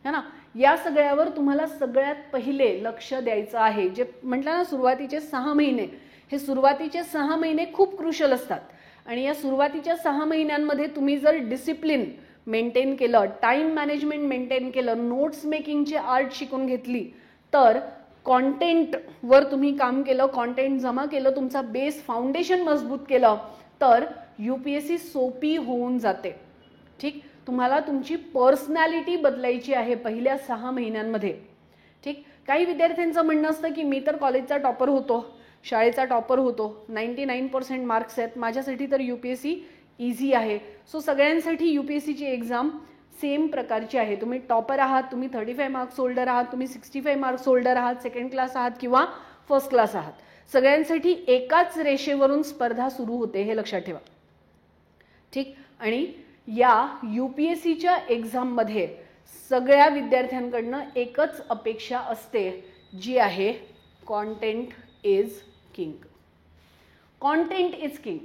है ना, या सगळ्यावर तुम्हाला सगळ्यात पहिले लक्ष द्यायचं आहे. जे म्हटलं ना सुरुवातीचे 6 महिने, हे सुरुवातीचे 6 महिने खूप क्रुशल असतात आणि या सुरुवातीच्या 6 महिन्यांमध्ये तुम्ही जर डिसिप्लिन मेंटेन केलं, टाईम मॅनेजमेंट मेंटेन केलं, नोट्स मेकिंगची आर्ट शिकून घेतली, तर कॉन्टेंटवर तुम्ही काम केलं, कॉन्टेंट जमा केलं, तुमचा बेस फाउंडेशन मजबूत केलं, तर UPSC सोपी होऊन जाते. ठीक. तुम्हाला तुमची पर्सनॅलिटी बदलायची आहे पहिल्या 6 महिन्यांमध्ये. ठीक. काही विद्यार्थ्यांचं म्हणणं असतं की मी तर कॉलेजचा टॉपर होतो, शाळेचा टॉपर होतो, 99% मार्क्स आहेत, माझ्यासाठी तर UPSC इझी आहे. सो सगळ्यांसाठी UPSCची एक्झाम सेम प्रकारची आहे. तुम्ही टॉपर आहात, तुम्ही 35 मार्क्स होल्डर आहात, तुम्ही 65 मार्क्स होल्डर आहात, सेकंड क्लास आहात किंवा फर्स्ट क्लास आहात, सगळ्यांसाठी एकाच रेषेवरून स्पर्धा सुरू होते, हे लक्षात ठेवा. ठीक. आणि या UPSCच्या एक्झाममध्ये सगळ्या विद्यार्थ्यांकडनं एकच अपेक्षा असते, जी आहे content is king. Content is king.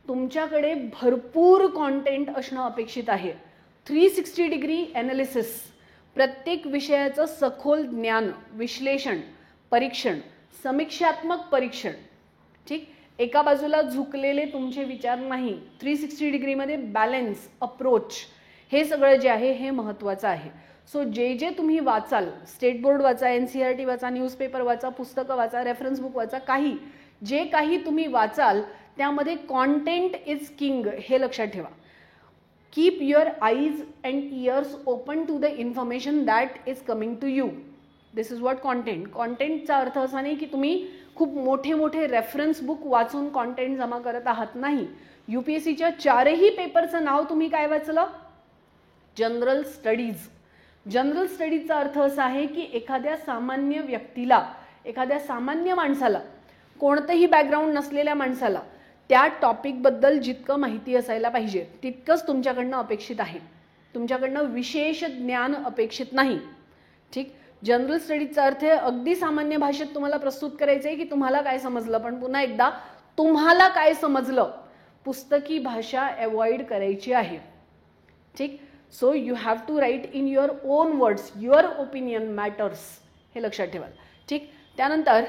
तुमच्याकडे भरपूर कॉन्टेंट असणं अपेक्षित आहे. 360 डिग्री ॲनालिसिस, प्रत्येक विषयाचं सखोल ज्ञान, विश्लेषण, परीक्षण, समीक्षात्मक परीक्षण. ठीक. एका बाजूला झुकलेले तुमचे विचार नाही, 360 डिग्रीमध्ये बॅलन्स, अप्रोच, हे सगळं जे आहे हे महत्त्वाचं आहे. सो जे तुम्ही वाचाल, स्टेट बोर्ड वाचा, NCERT वाचा, न्यूजपेपर वाचा, पुस्तकं वाचा, रेफरन्स बुक वाचा, जे काही तुम्ही वाचाल त्यामध्ये कॉन्टेंट इज किंग, हे लक्षात ठेवा. Keep your eyes and ears open to the information that is coming to you. This is what content. कॉन्टेंटचा अर्थ असा नाही की तुम्ही खूप मोठे मोठे रेफरन्स बुक वाचून कॉन्टेंट जमा करत आहात, नाही. UPSCच्या 4ही पेपरचं नाव तुम्ही काय वाचलं? General studies. जनरल स्टडीजचा अर्थ असा आहे की एखाद्या सामान्य व्यक्तीला, एखाद्या सामान्य माणसाला, कोणतंही बॅकग्राऊंड नसलेल्या माणसाला त्या टॉपिकबद्दल जितकं माहिती असायला पाहिजे तितकंच तुमच्याकडनं अपेक्षित आहे. तुमच्याकडनं विशेष ज्ञान अपेक्षित नाही. ठीक. जनरल स्टडीजचा अर्थ आहे अगदी सामान्य भाषेत तुम्हाला प्रस्तुत करायचं आहे की तुम्हाला काय समजलं, पण पुन्हा एकदा तुम्हाला काय समजलं, पुस्तकी भाषा अवॉइड करायची आहे. ठीक. So you have to write in your own words, your opinion matters, हे लक्षात ठेवाल. ठीक. त्यानंतर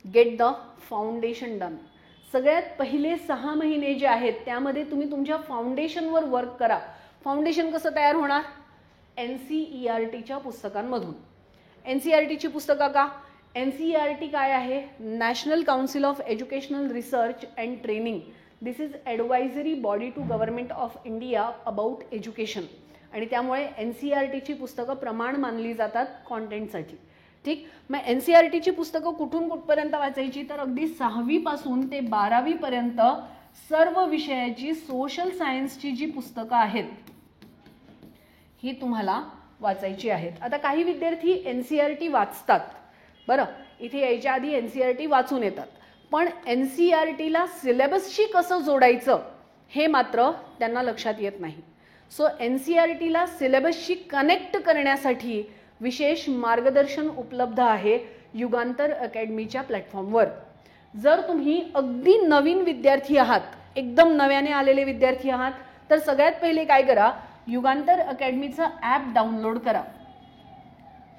गेट द फाउंडेशन डन. सगळ्यात पहिले 6 महिने जे आहेत त्यामध्ये तुम्ही तुमच्या फाउंडेशनवर वर्क करा. फाउंडेशन कसं तयार होणार? NCERTच्या पुस्तकांमधून. NCERTची पुस्तकं का? NCERT काय आहे? National Council of Educational Research and Training. This is advisory body to Government of India about education. आणि त्यामुळे NCERTची पुस्तकं प्रमाण मानली जातात कॉन्टेंटसाठी. ठीक. मग NCERTची पुस्तकं कुठून कुठपर्यंत वाचायची? तर अगदी 6वी पासून ते 12वी पर्यंत सर्व विषयाची सोशल सायन्सची जी पुस्तकं आहेत ही तुम्हाला वाचायची आहेत. आता काही विद्यार्थी NCERT वाचतात, बरं, इथे यायच्या आधी NCERT वाचून येतात, पण NCERTला सिलेबसशी कसं जोडायचं हे मात्र त्यांना लक्षात येत नाही. सो NCERTला सिलेबसशी कनेक्ट करण्यासाठी विशेष मार्गदर्शन उपलब्ध आहे युगांतर अकॅडमीच्या प्लॅटफॉर्मवर. जर तुम्ही अगदी नवीन विद्यार्थी आहात, एकदम नव्याने आलेले विद्यार्थी आहात, तर सगळ्यात पहिले काय करा, युगांतर अकॅडमीचं ॲप डाउनलोड करा.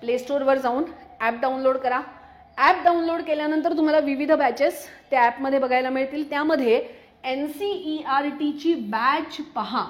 प्ले स्टोअरवर जाऊन ॲप डाउनलोड करा. ॲप डाउनलोड केल्यानंतर तुम्हाला विविध बॅचेस त्या ॲपमध्ये बघायला मिळतील. त्यामध्ये NCERTची बॅच पहा.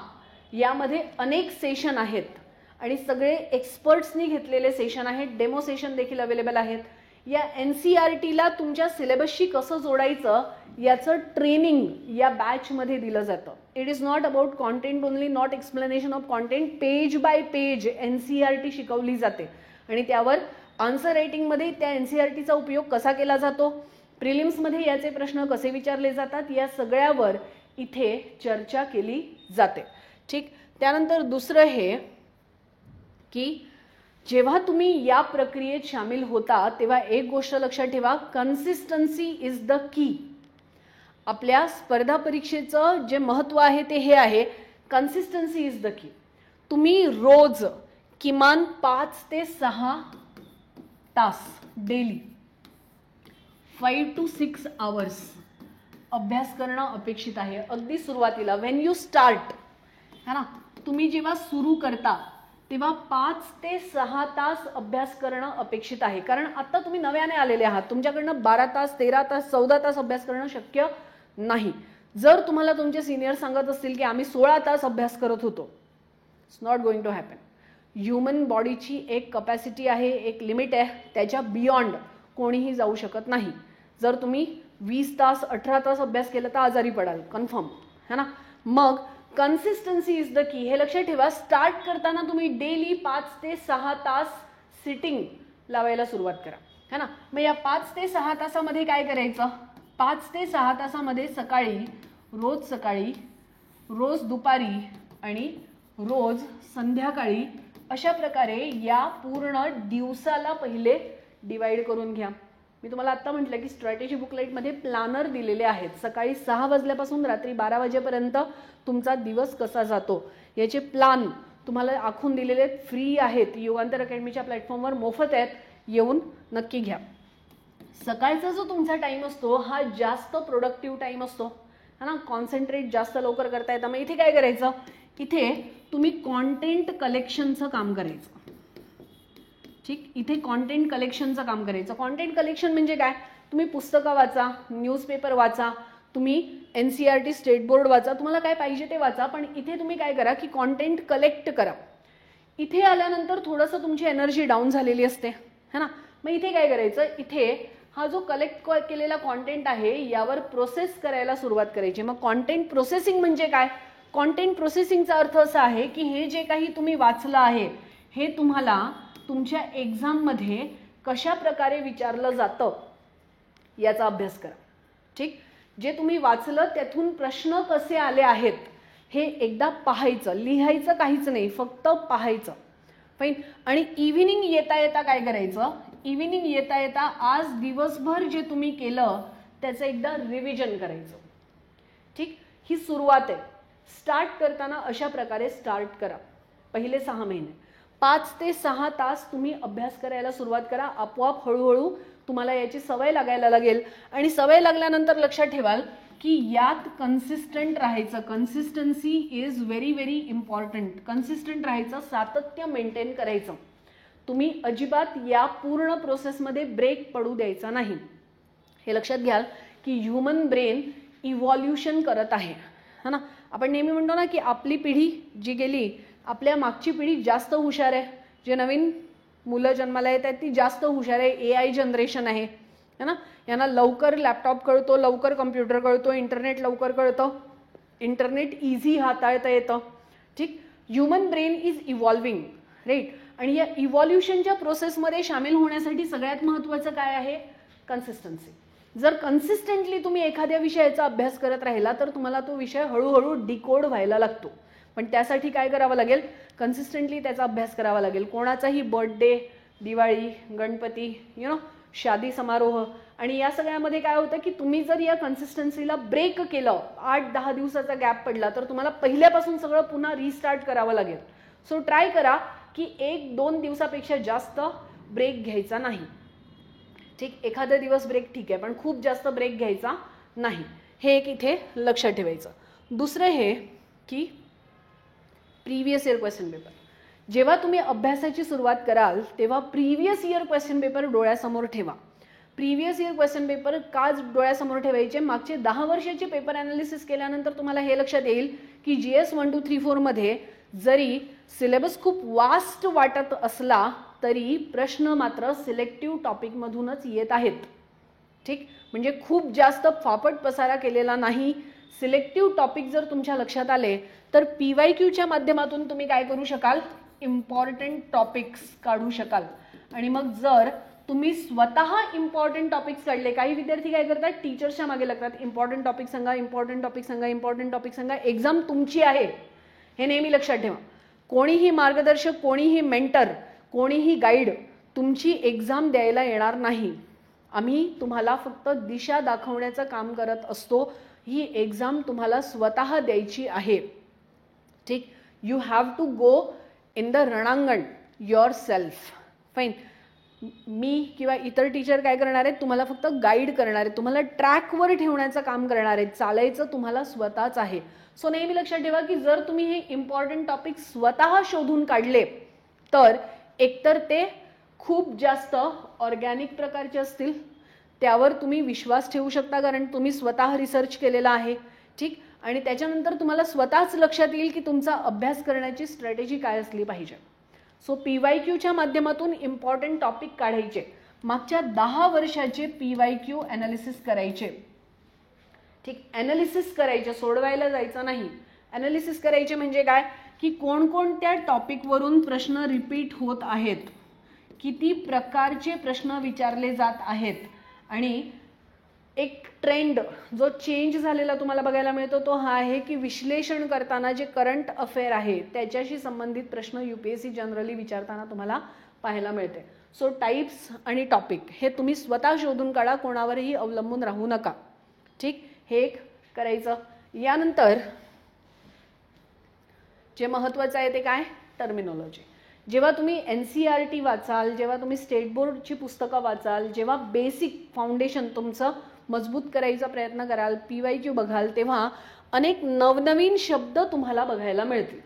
यामध्ये अनेक सेशन आहेत आणि सगळे एक्सपर्ट्सनी घेतलेले सेशन आहेत. डेमो सेशन देखील अवेलेबल आहेत. या NCERTला तुमच्या सिलेबसशी कसं जोडायचं याचं ट्रेनिंग या बॅचमध्ये दिलं जातं. It is not about content only, not explanation of content. Page bye page NCERT शिकवली जाते आणि त्यावर आन्सर रायटिंगमध्ये त्या NCERTचा उपयोग कसा केला जातो, प्रिलिम्समध्ये याचे प्रश्न कसे विचारले जातात, या सगळ्यावर इथे चर्चा केली जाते. ठीक. त्यानंतर दुसरं हे की जेव्हा तुम्ही या प्रक्रियेत सामील होता तेव्हा एक गोष्ट लक्षात ठेवा, कन्सिस्टन्सी इज द की. आपल्या स्पर्धा परीक्षेचं जे महत्त्व आहे ते हे आहे, कन्सिस्टन्सी इज द की. तुम्ही रोज किमान 5 ते 6 तास डेली 5 to 6 hours अभ्यास करणं अपेक्षित आहे. अगदी सुरुवातीला व्हेन यू स्टार्ट, है ना, तुम्ही जेव्हा सुरू करता तेव्हा 5 ते 6 तास अभ्यास करणं अपेक्षित आहे. कारण आता तुम्ही नव्याने आलेले आहात, तुमच्याकडनं 12 तास 13 तास 14 तास अभ्यास करणं शक्य नाही. जर तुम्हाला तुमचे सिनियर सांगत असतील की आम्ही 16 तास अभ्यास करत होतो, it's not going to happen. Human बॉडीची एक कपॅसिटी आहे, एक लिमिट आहे, त्याच्या बियॉन्ड कोणीही जाऊ शकत नाही. जर तुम्ही 20 तास 18 तास अभ्यास केला तर आजारी पडाल, कन्फर्म, है ना. मग कन्सिस्टन्सी इज द की, हे लक्षात ठेवा. स्टार्ट करताना तुम्ही डेली 5 ते 6 तास सिटिंग लावायला सुरुवात करा, है ना. मग या 5 ते 6 तासामध्ये काय करायचं, 5 ते 6 तासामध्ये रोज सकाळी, रोज दुपारी आणि रोज संध्याकाळी अशा प्रकारे या पूर्ण दिवसाला पहिले डिवाइड करून घ्या. मी तुम्हाला आता म्हटलं की स्ट्रॅटेजी बुकलेटमध्ये प्लॅनर दिलेले आहेत. सकाळी 6 वाजल्यापासून रात्री 12 वाजेपर्यंत तुमचा दिवस कसा जातो याचे प्लान तुम्हाला आखून दिलेले आहेत, फ्री आहेत, युगांतर अकॅडमीच्या प्लॅटफॉर्मवर मोफत आहेत, येऊन नक्की घ्या. सकाळचा जो तुमचा टाइम असतो हा जास्त प्रोडक्टिव्ह टाइम असतो, है ना. कॉन्सन्ट्रेट जास्त लवकर करता येतं. मग इथे काय करायचं, इथे तुम्ही कॉन्टेंट कलेक्शनचं काम करायचं. ठीक. इथे कॉन्टेंट कलेक्शनचं काम करायचं. कॉन्टेंट कलेक्शन म्हणजे काय, तुम्ही पुस्तकं वाचा, न्यूजपेपर वाचा, तुम्ही NCERT स्टेट बोर्ड वाचा, तुम्हाला काय पाहिजे ते वाचा, पण इथे तुम्ही काय करा की कॉन्टेंट कलेक्ट करा. इथे आल्यानंतर थोडंसं तुमची एनर्जी डाऊन झालेली असते, है ना. मग इथे काय करायचं, इथे हा जो कलेक्ट केलेला कॉन्टेंट आहे यावर प्रोसेस करायला सुरुवात करायची. मग कॉन्टेंट प्रोसेसिंग म्हणजे काय, कॉन्टेंट प्रोसेसिंगचा अर्थ असा आहे की हे जे काही तुम्ही वाचलं आहे हे तुम्हाला तुमच्या एक्झाममध्ये कशा प्रकारे विचारलं जातं याचा अभ्यास करा. ठीक. जे तुम्ही वाचलं त्यातून प्रश्न कसे आले आहेत हे एकदा पाहायचं, लिहायचं काहीच नाही, फक्त पाहायचं. फाईन. आणि इव्हिनिंग येता येता काय करायचं, इव्हिनिंग येता येता आज दिवसभर जे तुम्ही केलं त्याचं एकदा रिव्हिजन करायचं. ठीक. ही सुरुवात आहे. स्टार्ट करताना अशा प्रकारे स्टार्ट करा. पहिले 6 महिने 5 ते 6 तास तुम्ही अभ्यास करायला सुरुवात करा. आपोआप हळूहळू तुम्हाला याची सवय लागायला लागेल आणि सवय लागल्यानंतर लक्षात ठेवाल की यात कन्सिस्टंट राहायचं. Consistency is very very important. Consistent राहायचं, सातत्य मेंटेन करायचं. तुम्ही अजिबात या पूर्ण प्रोसेसमध्ये ब्रेक पडू द्यायचा नाही. हे लक्षात घ्याल की ह्युमन ब्रेन इव्हॉल्युशन करत आहे, है ना. आपण नेहमी म्हणतो ना की आपली पिढी जी गेली, आपल्या मागची पिढी जास्त हुशार आहे. जे नवीन मुलं जन्माला येत आहेत ती जास्त हुशार आहे. AI जनरेशन आहे, है ना. यांना लवकर लॅपटॉप कळतो, लवकर कम्प्युटर कळतो, इंटरनेट लवकर कळतं, इंटरनेट इझी हाताळता येतं. ठीक. Human brain is evolving, right. आणि या इव्हॉल्युशनच्या प्रोसेसमध्ये सामील होण्यासाठी सगळ्यात महत्त्वाचं काय आहे, कन्सिस्टन्सी. जर कन्सिस्टंटली तुम्ही एखाद्या विषयाचा अभ्यास करत राहिला तर तुम्हाला तो विषय हळूहळू डिकोड व्हायला लागतो. पण त्यासाठी काय करावं लागेल, कन्सिस्टंटली त्याचा अभ्यास करावा लागेल. कोणाचाही बर्थडे, दिवाळी, गणपती, शादी समारोह आणि या सगळ्यामध्ये काय होतं की तुम्ही जर या कन्सिस्टन्सीला ब्रेक केलं, 8-10 दिवसाचा गॅप पडला तर तुम्हाला पहिल्यापासून सगळं पुन्हा रिस्टार्ट करावं लागेल. सो ट्राय करा की 1-2 दिवसापेक्षा जास्त ब्रेक घ्यायचा नाही. ठीक. एखादा दिवस ब्रेक ठीक आहे, पण खूप जास्त ब्रेक घ्यायचा नाही. हे एक इथे लक्षात ठेवायचं. दुसरं हे की प्रिव्हियस इयर क्वेश्चन पेपर, जेव्हा तुम्ही अभ्यासाची सुरुवात कराल तेव्हा प्रिव्हियस इयर क्वेश्चन पेपर डोळ्यासमोर ठेवा. प्रिव्हियस इयर क्वेश्चन पेपर का डोळ्यासमोर ठेवायचे, मागचे 10 वर्षाचे पेपर अनालिसिस केल्यानंतर तुम्हाला हे लक्षात येईल की GS 1, 2, 3, 4 मध्ये जरी सिलेबस खूप वास्ट वाटत असला तरी प्रश्न मात्र सिलेक्टिव्ह टॉपिकमधूनच येत आहेत. ठीक, म्हणजे खूप जास्त फापट पसारा केलेला नाही. सिलेक्टिव्ह टॉपिक जर तुमच्या लक्षात आले तर PYQच्या माध्यमातून तुम्ही काय करू शकाल, इम्पॉर्टंट टॉपिक्स काढू शकाल. आणि मग जर तुम्ही स्वतः इम्पॉर्टंट टॉपिक्स काढले, काही विद्यार्थी काय करतात, टीचर्सच्या मागे लागतात, इम्पॉर्टंट टॉपिक सांगा, इम्पॉर्टंट टॉपिक सांगा, इम्पॉर्टंट टॉपिक सांगा. एक्झाम तुमची आहे हे नेहमी लक्षात ठेवा. कोणीही मार्गदर्शक, कोणीही मेंटर, कोणीही गाईड तुमची एक्झाम द्यायला येणार नाही. आम्ही तुम्हाला फक्त दिशा दाखवण्याचं काम करत असतो. ही एक्झाम तुम्हाला स्वतः द्यायची आहे. ठीक, you have to go in the रणांगण युअर सेल्फ. फाईन. मी किंवा इतर टीचर काय करणार आहेत, तुम्हाला फक्त गाईड करणार आहेत, तुम्हाला ट्रॅकवर ठेवण्याचं काम करणार आहेत. चालायचं तुम्हाला स्वतःच आहे. सो नेहमी लक्षात ठेवा की जर तुम्ही हे इम्पॉर्टंट टॉपिक स्वतः शोधून काढले तर एकतर ते खूप जास्त ऑर्गॅनिक प्रकारचे असतील, त्यावर तुम्ही विश्वास ठेवू शकता कारण तुम्ही स्वतः रिसर्च केलेला आहे. ठीक, आणि त्याच्यानंतर तुम्हाला स्वतःच लक्षात येईल की तुमचा अभ्यास करण्याची स्ट्रॅटेजी काय असली पाहिजे. सो PYQच्या माध्यमातून इम्पॉर्टंट टॉपिक काढायचे, मागच्या 10 वर्षाचे PYQ ॲनालिसिस करायचे. ठीक, ॲनालिसिस करायचे, सोडवायला जायचं नाही. ॲनालिसिस करायचे म्हणजे काय की कोणकोणत्या टॉपिकवरून प्रश्न रिपीट होत आहेत, किती प्रकारचे प्रश्न विचारले जात आहेत, आणि एक ट्रेंड जो चेंज झालेला तुम्हाला बघायला मिळतो तो हा आहे की विश्लेषण करताना जे करंट अफेअर आहे त्याच्याशी संबंधित प्रश्न UPSC जनरली विचारताना तुम्हाला पाहायला मिळते. सो टाइप्स आणि टॉपिक हे तुम्ही स्वतः शोधून काढा, कोणावरही अवलंबून राहू नका. ठीक, हे एक करायचं. यानंतर जे महत्त्वाचं आहे ते काय, टर्मिनॉलॉजी. जेव्हा तुम्ही NCERT वाचाल, जेव्हा तुम्ही स्टेट बोर्डची पुस्तकं वाचाल, जेव्हा बेसिक फाउंडेशन तुमचं मजबूत करायचा प्रयत्न कराल, PYQ बघाल, तेव्हा अनेक नवनवीन शब्द तुम्हाला बघायला मिळतील.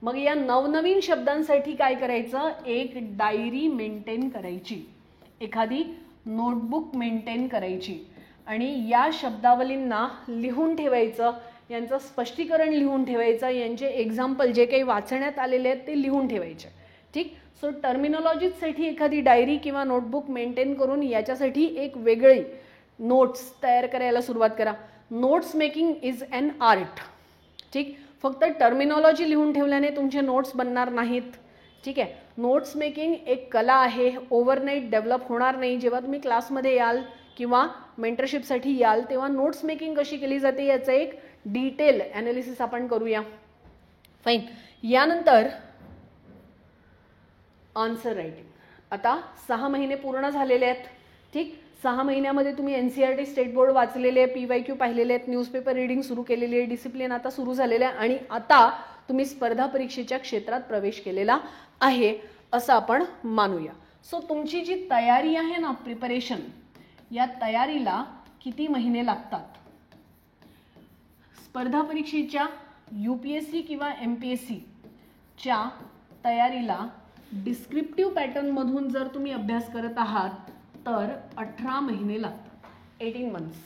मग या नवनवीन शब्दांसाठी काय करायचं, एक डायरी मेंटेन करायची, एखादी नोटबुक मेंटेन करायची आणि या शब्दावलींना लिहून ठेवायचं, यांचं स्पष्टीकरण लिहून ठेवायचं, यांचे एक्झाम्पल जे काही वाचण्यात आलेले आहेत ते लिहून ठेवायचे. ठीक, सो टर्मिनॉलॉजीसाठी एखादी डायरी किंवा नोटबुक मेंटेन करून याच्यासाठी एक वेगळी नोट्स तयार करायला सुरुवात करा. Notes making is an art. ठीक, फक्त टर्मिनॉलॉजी लिहून ठेवल्याने तुमचे नोट्स बनणार नाहीत. ठीक आहे, नोट्स मेकिंग एक कला आहे, ओव्हरनाईट डेव्हलप होणार नाही. जेव्हा तुम्ही क्लासमध्ये याल किंवा मेंटरशिपसाठी याल तेव्हा नोट्स मेकिंग कशी केली जाते याचं एक डिटेल ॲनालिसिस आपण करूया. फाईन. यानंतर आन्सर रायटिंग. आता 6 महिने पूर्ण झालेले आहेत. ठीक, 6 महिन्यामध्ये तुम्ही NCERT स्टेट बोर्ड वाचलेले आहे, PYQ पाहिलेले आहेत, न्यूजपेपर रीडिंग सुरू केलेली आहे, डिसिप्लिन आता सुरू झालेलं आहे आणि आता तुम्ही स्पर्धा परीक्षेच्या क्षेत्रात प्रवेश केलेला आहे असं आपण मानूया. सो तुमची जी तयारी आहे ना, प्रिपरेशन, या तयारीला किती महिने लागतात? स्पर्धा परीक्षेच्या UPSC किंवा MPSC च्या तयारीला डिस्क्रिप्टिव्ह पॅटर्न मधून जर तुम्ही अभ्यास करत आहात तर 18 महिने लागतात, 18 मंथ्स.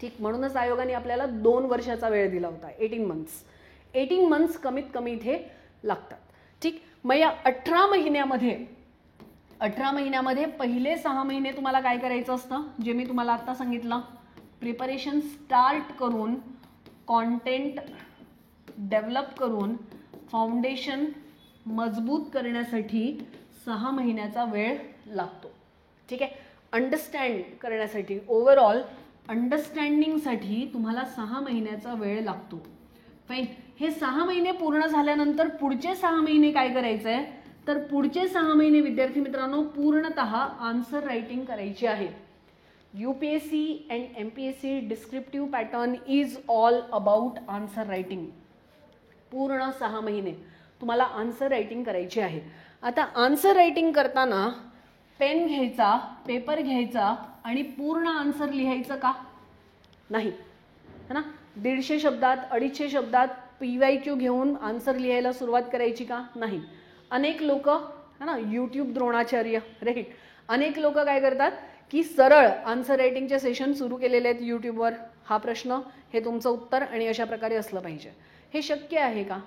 ठीक, म्हणूनच आयोगाने आपल्याला 2 वर्षाचा वेळ दिला होता, 18 मंथ्स. 18 मंथ्स कमीत कमी इथे लागतात. ठीक, मग या 18 महिन्यामध्ये पहिले 6 महिने तुम्हाला काय करायचं असतं, जे मी तुम्हाला आता सांगितलं, प्रिपरेशन स्टार्ट करून, कॉन्टेंट डेव्हलप करून, फाउंडेशन मजबूत करण्यासाठी 6 महिन्याचा वेळ लागतो. ठीक आहे, अंडरस्टँड करण्यासाठी, ओव्हरऑल अंडरस्टँडिंगसाठी तुम्हाला 6 महिन्याचा वेळ लागतो. फाईन. हे 6 महिने पूर्ण झाल्यानंतर पुढचे 6 महिने काय करायचं आहे, तर पुढचे 6 महिने विद्यार्थी मित्रांनो पूर्णतः आन्सर रायटिंग करायची आहे. UPSC and MPSC descriptive pattern is all about answer writing. पूर्ण 6 महिने तुम्हाला आन्सर रायटिंग करायची आहे. आता आन्सर रायटिंग करताना पेन घ्यायचा, पेपर घ्यायचा आणि पूर्ण आन्सर लिहायचं का? नाही, है ना. 150 शब्दात, 250 शब्दात PYQ घेऊन आन्सर लिहायला सुरुवात करायची का? नाही. अनेक लोक, है ना, YouTube द्रोणाचार्य, राईट, अनेक लोक काय करतात की सरळ आन्सर रायटिंगचे सेशन सुरू केलेले आहेत YouTubeवर. हा प्रश्न, हे तुमचं उत्तर आणि अशा प्रकारे असलं पाहिजे. हे शक्य आहे का?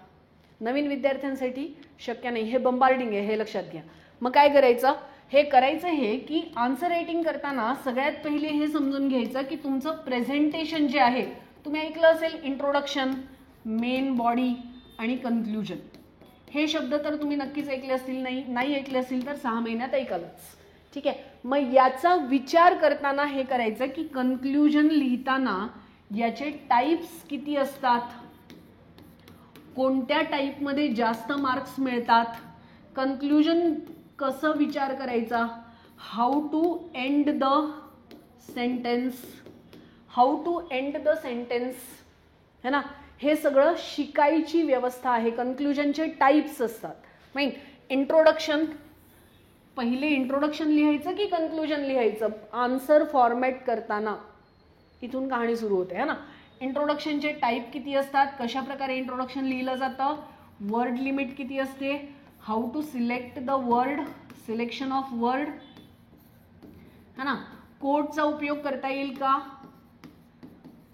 नवीन विद्यार्थ्यांसाठी शक्य नाही, हे बंबार्डिंग आहे, हे लक्षात घ्या. मग काय करायचं, हे करायचं हे की आन्सर रायटिंग करताना सगळ्यात पहिले हे समजून घ्यायचं की तुमचं प्रेझेंटेशन जे आहे, तुम्ही ऐकलं असेल इंट्रोडक्शन, मेन बॉडी आणि कन्क्लुजन. हे शब्द तर तुम्ही नक्कीच ऐकले असतील, नाही ऐकले असतील तर 6 महिन्यात ऐकालच. ठीक आहे. मग याचा विचार करताना हे करायचं की कन्क्लुजन लिहिताना याचे टाइप्स किती असतात, कोणत्या टाईपमध्ये जास्त मार्क्स मिळतात, कन्क्लुजन कसं विचार करायचा, how to end the sentence, है ना, हे सगळं शिकायची व्यवस्था आहे. कन्क्लुजनचे टाइप्स असतात. मेन इंट्रोडक्शन, पहिले इंट्रोडक्शन लिहायचं की कन्क्लुजन लिहायचं, आन्सर फॉर्मॅट करताना इथून कहाणी सुरू होते, है ना. इंट्रोडक्शनचे टाईप किती असतात, कशा प्रकारे इंट्रोडक्शन लिहिलं जातं, वर्ड लिमिट किती असते, how to select the word, selection of word, है ना, कोडचा उपयोग करता येईल का,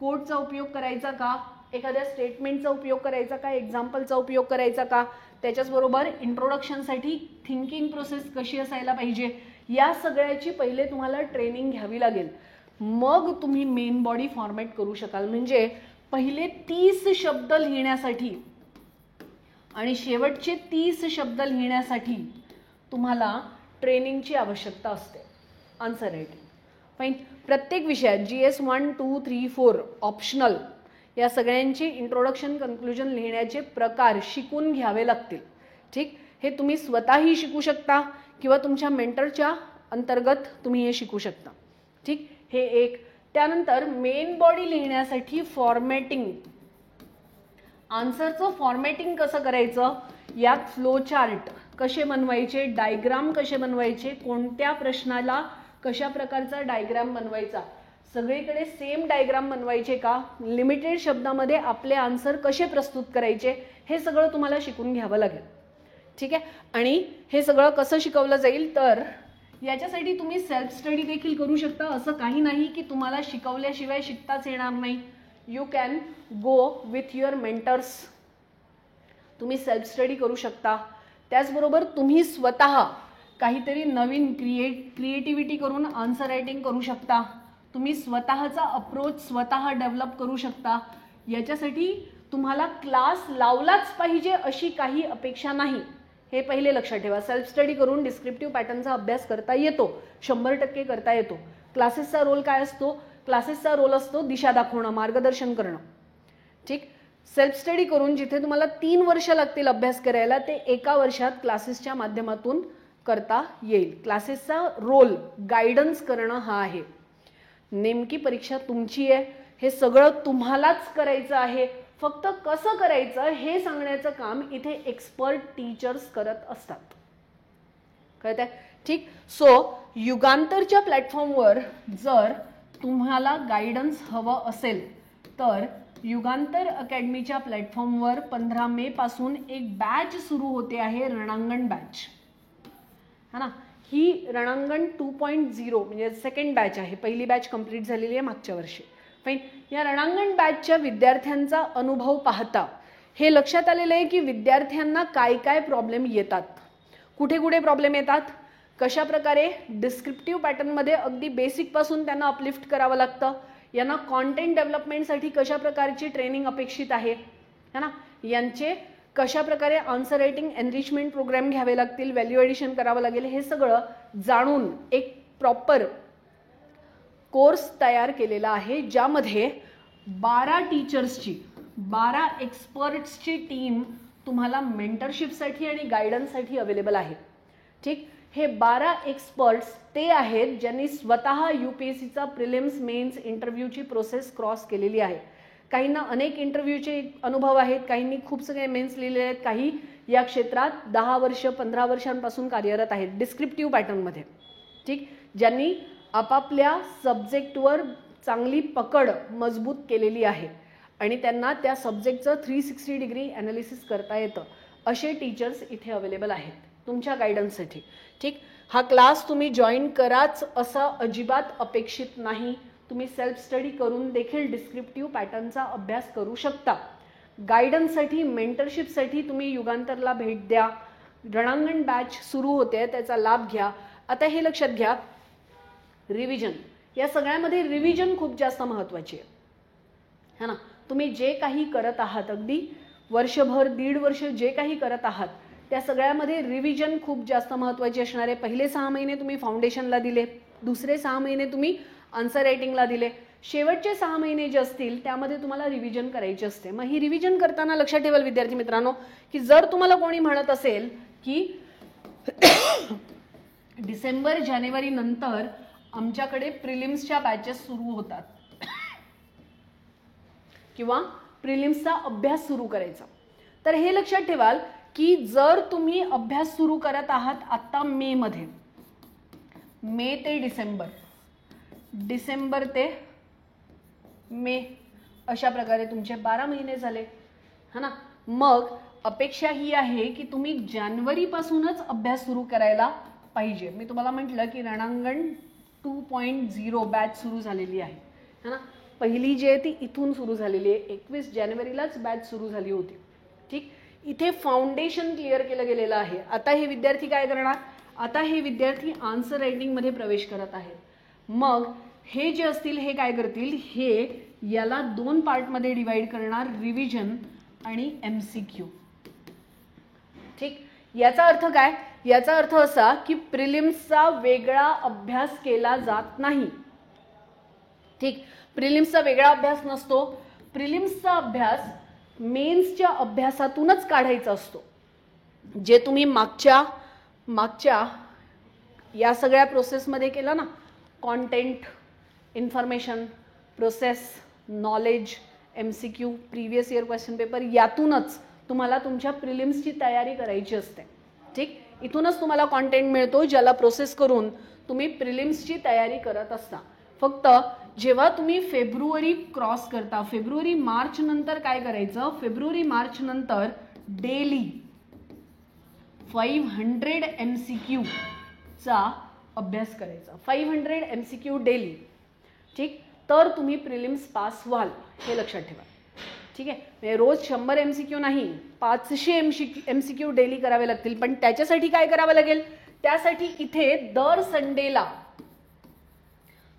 कोडचा उपयोग करायचा का, एखाद्या स्टेटमेंटचा उपयोग करायचा का, एक्झाम्पलचा उपयोग करायचा का, त्याच्याचबरोबर इंट्रोडक्शनसाठी थिंकिंग प्रोसेस कशी असायला पाहिजे, या सगळ्याची पहिले तुम्हाला ट्रेनिंग घ्यावी लागेल. मग तुम्ही मेन बॉडी फॉर्मॅट करू शकाल. म्हणजे पहिले 30 शब्द लिहिण्यासाठी आणि शेवटचे 30 शब्द लिहिण्यासाठी तुम्हाला ट्रेनिंगची आवश्यकता असते. Answer writing fine. प्रत्येक विषयात GS 1, 2, 3, 4 ऑप्शनल या सगळ्यांचे इंट्रोडक्शन, कन्क्लुजन लिहिण्याचे प्रकार शिकून घ्यावे लागतील. ठीक, हे तुम्ही स्वतःही शिकू शकता किंवा तुमच्या मेंटरच्या अंतर्गत तुम्ही हे शिकू शकता. ठीक, हे एक. त्यानंतर मेन बॉडी लिहिण्यासाठी फॉर्मॅटिंग, आन्सरचं फॉर्मॅटिंग कसं करायचं, यात फ्लो चार्ट कसे बनवायचे, डायग्राम कसे बनवायचे, कोणत्या प्रश्नाला कशा प्रकारचा डायग्राम बनवायचा, सगळीकडे सेम डायग्राम बनवायचे का, लिमिटेड शब्दामध्ये आपले आन्सर कसे प्रस्तुत करायचे, हे सगळं तुम्हाला शिकून घ्यावं लागेल. ठीक आहे. आणि हे सगळं कसं शिकवलं जाईल, तर याच्यासाठी तुम्ही सेल्फ स्टडी देखील करू शकता. असं काही नाही की तुम्हाला शिकवल्याशिवाय शिकताच येणार नाही. You can go with your mentors, तुम्ही सेल्फ स्टडी करू शकता. त्याचबरोबर तुम्ही स्वतः काहीतरी नवीन क्रिएटिव्हिटी करून आन्सर रायटिंग करू शकता. तुम्ही स्वतःचा अप्रोच स्वतः डेव्हलप करू शकता. याच्यासाठी तुम्हाला क्लास लावलाच पाहिजे अशी काही अपेक्षा नाही, हे पहिले लक्षात ठेवा. सेल्फ स्टडी करून डिस्क्रिप्टिव्ह पॅटर्नचा अभ्यास करता येतो, 100% करता येतो. क्लासेसचा रोल काय असतो, क्लासेसचा रोल असतो दिशा दाखवणं, मार्गदर्शन करणं. ठीक, सेल्फ स्टडी करून जिथे तुम्हाला 3 वर्ष लागतील अभ्यास करायला, ते 1 वर्षात क्लासेसच्या माध्यमातून करता येईल. क्लासेसचा रोल गायडन्स करणं हा आहे. नेमकी परीक्षा तुमची आहे, हे सगळं तुम्हालाच करायचं आहे. फक्त कसं करायचं हे सांगण्याचं काम इथे एक्सपर्ट टीचर्स करत असतात. कळतंय? ठीक. सो युगांतरच्या प्लॅटफॉर्मवर जर तुम्हाला गायडन्स हवं असेल तर युगांतर अकॅडमीच्या प्लॅटफॉर्मवर 15 मे पासून एक बॅच सुरू होते आहे, रणांगण बॅच, है ना. ही रणांगण 2.0 म्हणजे सेकंड बॅच आहे. पहिली बॅच कंप्लीट झालेली आहे मागच्या वर्षी. फाईन. या रणांगण बॅचच्या विद्यार्थ्यांचा अनुभव पाहता हे लक्षात आलेलं आहे की विद्यार्थ्यांना काय काय प्रॉब्लेम येतात, कुठे कुठे प्रॉब्लेम येतात, कशा प्रकारे डिस्क्रिप्टिव्ह पॅटर्नमध्ये अगदी बेसिकपासून त्यांना अपलिफ्ट करावं लागतं, यांना कॉन्टेंट डेव्हलपमेंटसाठी कशा प्रकारची ट्रेनिंग अपेक्षित आहे, है ना, यांचे कशा प्रकारे आन्सर रायटिंग एनरिचमेंट प्रोग्राम घ्यावे लागतील, व्हॅल्यू एडिशन करावं लागेल, हे सगळं जाणून एक प्रॉपर कोर्स तयार केलेला आहे, ज्यामध्ये 12 टीचर्सची, 12 एक्सपर्ट्सची टीम तुम्हाला मेंटरशिपसाठी आणि गायडन्ससाठी अवेलेबल आहे. ठीक. हे 12 एक्सपर्ट्स ते आहेत ज्यांनी स्वतः UPSCचा प्रिलिम्स, मेन्स, इंटरव्ह्यूची प्रोसेस क्रॉस केलेली आहे. काहींना अनेक इंटरव्ह्यूचे अनुभव आहेत, काहींनी खूप सगळे मेन्स लिहिलेले आहेत, काही या क्षेत्रात 10 वर्ष 15 वर्षांपासून कार्यरत आहेत डिस्क्रिप्टिव्ह पॅटर्नमध्ये. ठीक. ज्यांनी आपापल्या सब्जेक्टवर चांगली पकड मजबूत केलेली आहे आणि त्यांना त्या सब्जेक्टचं 360 डिग्री ॲनालिसिस करता येतं, असे टीचर्स इथे अवेलेबल आहेत तुमच्या गायडन्ससाठी. ठीक. हा क्लास तुम्ही जॉईन कराच असं अजिबात अपेक्षित नाही. तुम्ही सेल्फ स्टडी करून देखील डिस्क्रिप्टिव्ह पॅटर्नचा अभ्यास करू शकता. गायडन्ससाठी, मेंटरशिपसाठी तुम्ही युगांतरला भेट द्या. रणांगण बॅच सुरू होते, त्याचा लाभ घ्या. आता हे लक्षात घ्या, रिव्हिजन, या सगळ्यामध्ये रिव्हिजन खूप जास्त महत्त्वाची आहे, है ना. तुम्ही जे काही करत आहात, अगदी वर्षभर 1.5 वर्ष जे काही करत आहात, त्या सगळ्यामध्ये रिव्हिजन खूप जास्त महत्त्वाची असणार आहे. पहिले 6 महिने तुम्ही फाउंडेशनला दिले, दुसरे 6 महिने तुम्ही आन्सर रायटिंगला दिले, शेवटचे 6 महिने जे असतील त्यामध्ये तुम्हाला रिव्हिजन करायची असते. मग ही रिव्हिजन करताना लक्षात ठेवाल विद्यार्थी मित्रांनो, की जर तुम्हाला कोणी म्हणत असेल की डिसेंबर जानेवारी नंतर आमच्याकडे प्रिलिम्सच्या बॅचेस सुरू होतात किंवा प्रिलिम्सचा अभ्यास सुरू करायचा, तर हे लक्षात ठेवाल की जर तुम्ही अभ्यास सुरू करत आहात आता मे मध्ये, मे ते डिसेंबर, डिसेंबर ते मे, अशा प्रकारे तुमचे 12 महिने झाले, है ना. मग अपेक्षा ही आहे की तुम्ही जानेवारीपासूनच अभ्यास सुरू करायला पाहिजे. मी तुम्हाला म्हटलं की रणांगण 2.0 बॅच सुरू झालेली आहे, है ना. पहिली जी आहे ती इथून सुरू झालेली आहे, 21 जानेवारीलाच बॅच सुरू झाली होती. ठीक, इथे फाउंडेशन क्लिअर केलं गेलेलं आहे. आता हे विद्यार्थी काय करणार, आता हे विद्यार्थी आन्सर रायटिंगमध्ये प्रवेश करत आहेत. मग हे जे असतील हे काय करतील, हे याला 2 पार्टमध्ये डिवाइड करणार, रिव्हिजन आणि MCQ. ठीक, याचा अर्थ काय, याचा अर्थ असा की प्रिलिम्सचा वेगळा अभ्यास केला जात नाही. ठीक, प्रिलिम्सचा वेगळा अभ्यास नसतो. प्रिलिम्सचा अभ्यास मेन्सच्या अभ्यासातूनच काढायचा असतो. जे तुम्ही मागच्या या सगळ्या प्रोसेसमध्ये केलं ना, content, information, process, knowledge, MCQ, previous year question paper, यातूनच तुम्हाला तुमच्या प्रिलिम्सची तयारी करायची असते. ठीक, इथूनच तुम्हाला कॉन्टेंट मिळतो ज्याला प्रोसेस करून तुम्ही प्रिलिम्सची तयारी करत असता. फक्त जेव्हा तुम्ही फेब्रुवारी क्रॉस करता, फेब्रुवारी मार्च नंतर काय करायचं, फेब्रुवारी मार्च नंतर डेली 500 MCQ चा अभ्यास करायचा, 500 MCQ डेली. ठीक, तर तुम्ही प्रिलिम्स पास व्हाल, हे लक्षात ठेवा. ठीक आहे, म्हणजे रोज 100 MCQ नाही, 500 MCQ डेली करावे लागतील. पण त्याच्यासाठी काय करावं लागेल, त्यासाठी इथे दर संडेला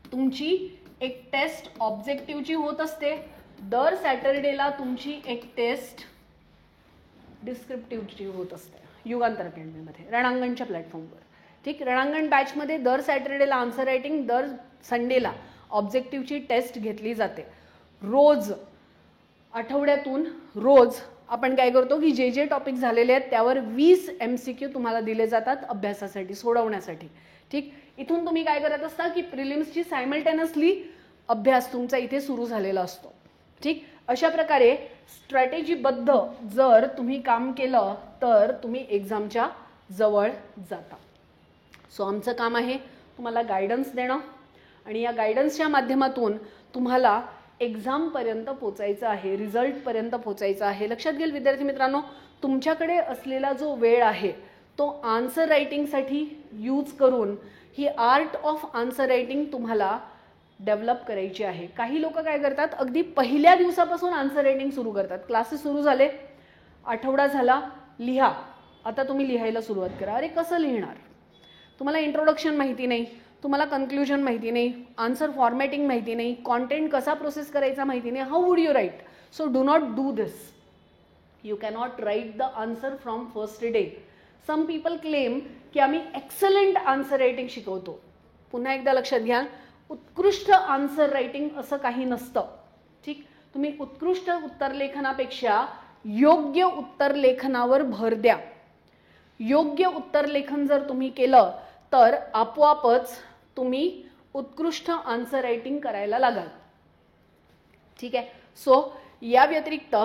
तुमची एक टेस्ट ऑब्जेक्टिव्हची होत असते, दर सॅटरडेला तुमची एक टेस्ट डिस्क्रिप्टिव्हची होत असते युगांतर अकॅडमीमध्ये, रणांगणच्या प्लॅटफॉर्मवर. ठीक, रणांगण बॅचमध्ये दर सॅटरडेला आन्सर रायटिंग, दर संडेला ऑब्जेक्टिव्हची टेस्ट घेतली जाते. रोज, आठवड्यातून रोज आपण काय करतो की जे जे टॉपिक झालेले आहेत त्यावर 20 MCQ तुम्हाला दिले जातात अभ्यासासाठी, सोडवण्यासाठी. ठीक, इथून तुम्ही काय करत असता की प्रिलिम्सची सायमल्टेनियसली अभ्यास तुमचा इथे सुरू झालेला असतो. ठीक, अशा प्रकारे स्ट्रॅटेजीबद्ध जर तुम्ही काम केलं तर तुम्ही एक्झामच्या जवळ जाता. सो आमचं काम आहे तुम्हाला गायडन्स देणं, आणि या गायडन्सच्या माध्यमातून तुम्हाला एक्झामपर्यंत पोचायचं आहे, रिझल्टपर्यंत पोचायचं आहे. लक्षात घेईल विद्यार्थी मित्रांनो, तुमच्याकडे असलेला जो वेळ आहे तो आन्सर रायटिंगसाठी यूज करून ही आर्ट ऑफ आन्सर रायटिंग तुम्हाला डेव्हलप करायची आहे. काही लोक काय करतात, अगदी पहिल्या दिवसापासून आन्सर रायटिंग सुरू करतात. क्लासेस सुरू झाले, आठवडा झाला, लिहा, आता तुम्ही लिहायला सुरुवात करा. अरे कसं लिहिणार, तुम्हाला इंट्रोडक्शन माहिती नाही, तुम्हाला कन्क्ल्युजन माहिती नाही, आन्सर फॉर्मॅटिंग माहिती नाही, कॉन्टेंट कसा प्रोसेस करायचा माहिती नाही. How would you write? So do not do this. You cannot write the answer from first day. Some people claim की आम्ही एक्सलंट आन्सर रायटिंग शिकवतो. पुन्हा एकदा लक्षात घ्या, उत्कृष्ट आन्सर रायटिंग असं काही नसतं. ठीक, तुम्ही उत्कृष्ट उत्तरलेखनापेक्षा योग्य उत्तरलेखनावर भर द्या. योग्य उत्तरलेखन जर तुम्ही केलं तर आपोआपच तुम्ही उत्कृष्ट आन्सर रायटिंग करायला लागाल. ठीक आहे. सो या व्यतिरिक्त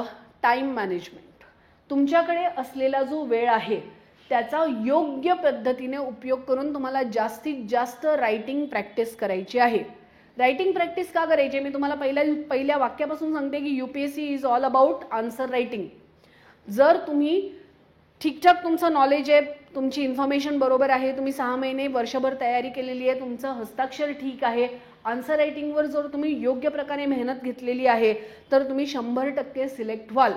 टाइम मॅनेजमेंट, तुमच्याकडे असलेला जो वेळ आहे त्याचा योग्य पद्धतीने उपयोग करून तुम्हाला जास्तीत जास्त रायटिंग प्रॅक्टिस करायची आहे. रायटिंग प्रॅक्टिस का करायची मी तुम्हाला पहिल्या वाक्यापासून सांगते की UPSC is all about answer writing. जर तुम्ही ठीकठाक तुमचं नॉलेज आहे, तुमची इन्फॉर्मेशन बरोबर आहे, तुम्ही 6 महिने वर्षभर तयारी केलेली आहे, तुमचं हस्ताक्षर ठीक आहे, आन्सर रायटिंगवर जर तुम्ही योग्य प्रकारे मेहनत घेतलेली आहे तर तुम्ही 100% सिलेक्ट व्हाल.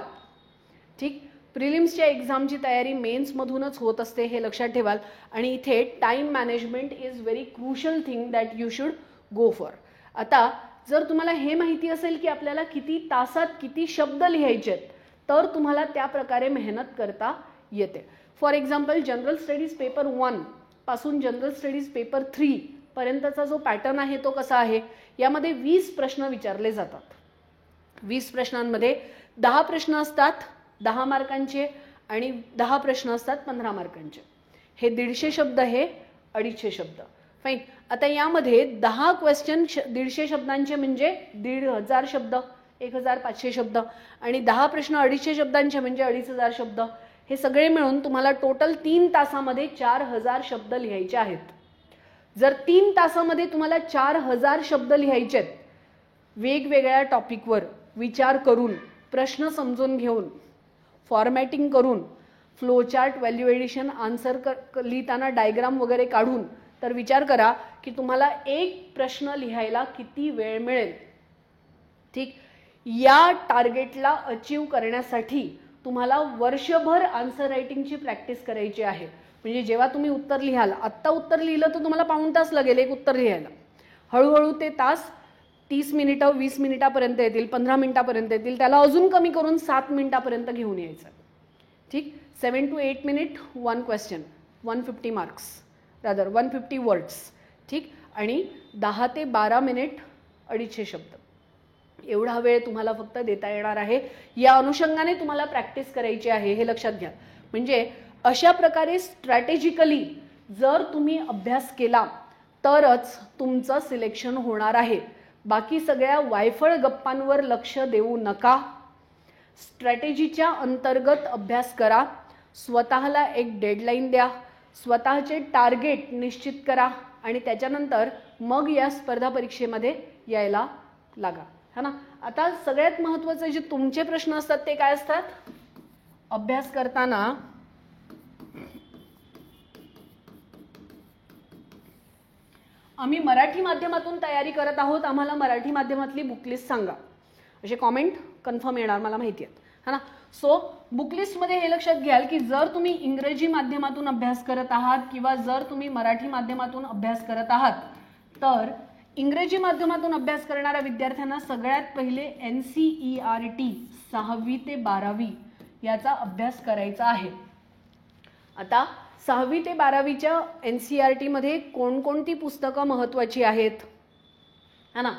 ठीक, प्रिलिम्सच्या एक्झामची तयारी मेन्समधूनच होत असते, हे लक्षात ठेवाल. आणि इथे time management is very crucial thing that you should go for. आता जर तुम्हाला हे माहिती असेल की आपल्याला किती तासात किती शब्द लिहायचे आहेत, तर तुम्हाला त्या प्रकारे मेहनत करता येते. For example general studies paper 1 पासून जनरल स्टडीज पेपर 3 पर्यंतचा जो पॅटर्न आहे तो कसा आहे. यामध्ये 20 प्रश्न विचारले जातात. 20 प्रश्नांमध्ये 10 प्रश्न असतात 10 मार्कांचे आणि 10 प्रश्न असतात 15 मार्कांचे. हे 150 शब्द, हे 250 शब्द. फाईन. आता यामध्ये 10 क्वेश्चन 150 शब्दांचे म्हणजे 1500 शब्द, 1500 शब्द, आणि 10 प्रश्न 250 शब्दांचे म्हणजे 2500 शब्द. हे सगळे मिळून तुम्हाला टोटल 3 तासामध्ये 4000 शब्द लिहायचे आहेत. जर 3 तासामध्ये तुम्हाला 4000 शब्द लिहायचे आहेत, वेगवेगळ्या टॉपिकवर विचार करून, प्रश्न समजून घेऊन, फॉर्मॅटिंग करून, फ्लोचार्ट, व्हॅल्यू एडिशन, आन्सर लिहिताना डायग्राम वगैरे काढून, तर विचार करा की तुम्हाला एक प्रश्न लिहायला किती वेळ मिळेल. ठीक. या टार्गेटला अचीव करण्यासाठी तुम्हाला वर्षभर आन्सर रायटिंगची प्रॅक्टिस करायची आहे. म्हणजे जेव्हा तुम्ही उत्तर लिहाल, आत्ता उत्तर लिहिलं तर तुम्हाला पाऊण तास लागेल एक उत्तर लिहायला. हळूहळू ते तास 30 मिनिटं 20 मिनिटापर्यंत येतील, 15 मिनिटापर्यंत येतील. त्याला अजून कमी करून 7 मिनिटापर्यंत घेऊन यायचं. ठीक. 7 to 8 minute 1 question, 150 marks, rather 150 words. ठीक. आणि 10 ते 12 मिनिट 250 शब्द. एवढा वेळ तुम्हाला फक्त देता येणार आहे. या अनुषंगाने तुम्हाला प्रॅक्टिस करायची आहे, हे लक्षात घ्या. म्हणजे अशा प्रकारे स्ट्रॅटेजिकली जर तुम्ही अभ्यास केला तरच तुमचं सिलेक्शन होणार आहे. बाकी सगळ्या वायफळ गप्पांवर लक्ष देऊ नका. स्ट्रॅटेजीच्या अंतर्गत अभ्यास करा. स्वतःला एक डेडलाईन द्या, स्वतःचे टार्गेट निश्चित करा आणि त्याच्यानंतर मग या स्पर्धा परीक्षेमध्ये यायला लागा. है ना. आता सगळ्यात महत्त्वाचे जे तुमचे प्रश्न असतात ते काय असतात. अभ्यास करताना आम्ही मराठी माध्यमातून तयारी करत आहोत, आम्हाला मराठी माध्यमातली बुकलिस्ट सांगा, असे कॉमेंट कन्फर्म येणार मला माहिती आहे. है ना. सो बुकलिस्टमध्ये हे लक्षात घ्याल की जर तुम्ही इंग्रजी माध्यमातून अभ्यास करत आहात किंवा जर तुम्ही मराठी माध्यमातून अभ्यास करत आहात, तर इंग्रजी माध्यमातून अभ्यास करणाऱ्या विद्यार्थ्यांना सगळ्यात पहिले NCERT 6वी ते 12वी याचा अभ्यास करायचा आहे. आता 6वी ते 12वीच्या NCERT मध्ये कोणकोणती पुस्तकं महत्त्वाची आहेत, है ना.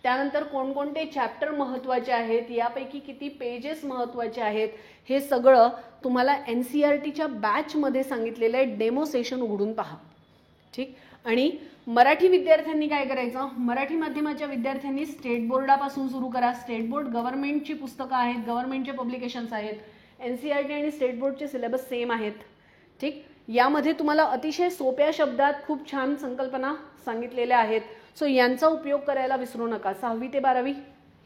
त्यानंतर कोणकोणते चॅप्टर महत्त्वाचे आहेत, यापैकी किती पेजेस महत्त्वाचे आहेत, हे सगळं तुम्हाला NCERTच्या बॅचमध्ये सांगितलेलं आहे. डेमो सेशन उघडून पहा. ठीक. आणि मराठी विद्यार्थ्यांनी काय करायचं, मराठी माध्यमाच्या विद्यार्थ्यांनी स्टेट बोर्डापासून सुरू करा. स्टेट बोर्ड गव्हर्नमेंटची पुस्तकं आहेत, गव्हर्नमेंटचे पब्लिकेशन्स आहेत. NCERT आणि स्टेट बोर्डचे सिलेबस सेम आहेत. ठीक. यामध्ये तुम्हाला अतिशय सोप्या शब्दात खूप छान संकल्पना सांगितलेल्या आहेत. सो यांचा उपयोग करायला विसरू नका. 6वी ते 12वी